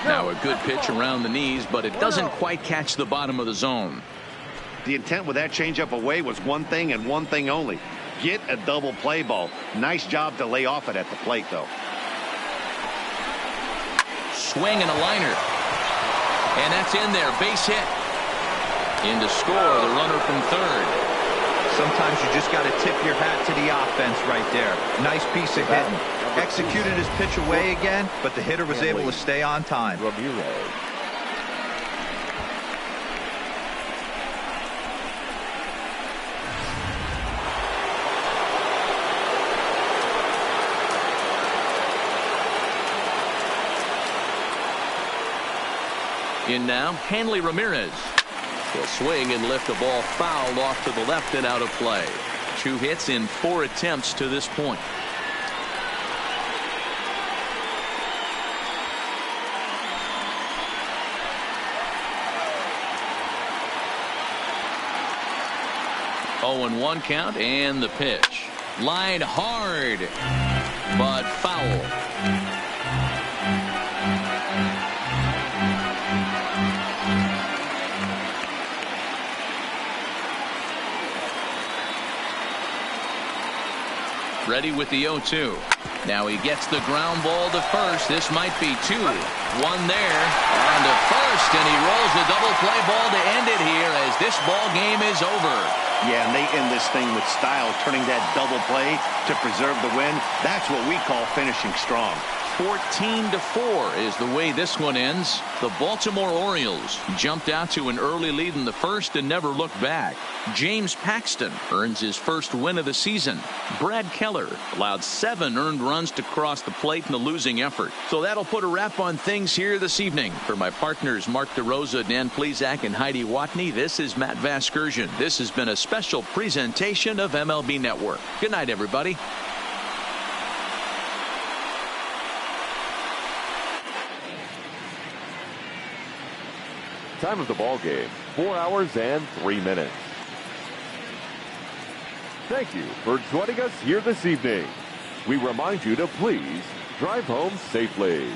Now a good pitch around the knees, but it doesn't quite catch the bottom of the zone. The intent with that changeup away was one thing and one thing only. Get a double play ball. Nice job to lay off it at the plate, though. Swing and a liner. And that's in there. Base hit. In to score, the runner from third. Sometimes you just got to tip your hat to the offense right there. Nice piece of hitting. Executed his pitch away again, but the hitter was able to stay on time. Ramirez. In now, Hanley Ramirez. He'll swing and lift the ball foul off to the left and out of play. 2 hits in 4 attempts to this point. Oh, and 1 count, and the pitch. Line hard, but foul. Ready with the 0-2. Now he gets the ground ball to first. This might be 2. 1 there. On to first, and he rolls a double play ball to end it here as this ball game is over. Yeah, and they end this thing with style, turning that double play to preserve the win. That's what we call finishing strong. 14-4 is the way this one ends. The Baltimore Orioles jumped out to an early lead in the first and never looked back. James Paxton earns his first win of the season. Brad Keller allowed 7 earned runs to cross the plate in the losing effort. So that'll put a wrap on things here this evening. For my partners Mark DeRosa, Dan Plesac, and Heidi Watney, this is Matt Vasgersian. This has been a special presentation of MLB Network. Good night, everybody. Time of the ball game, 4 hours and 3 minutes. Thank you for joining us here this evening. We remind you to please drive home safely.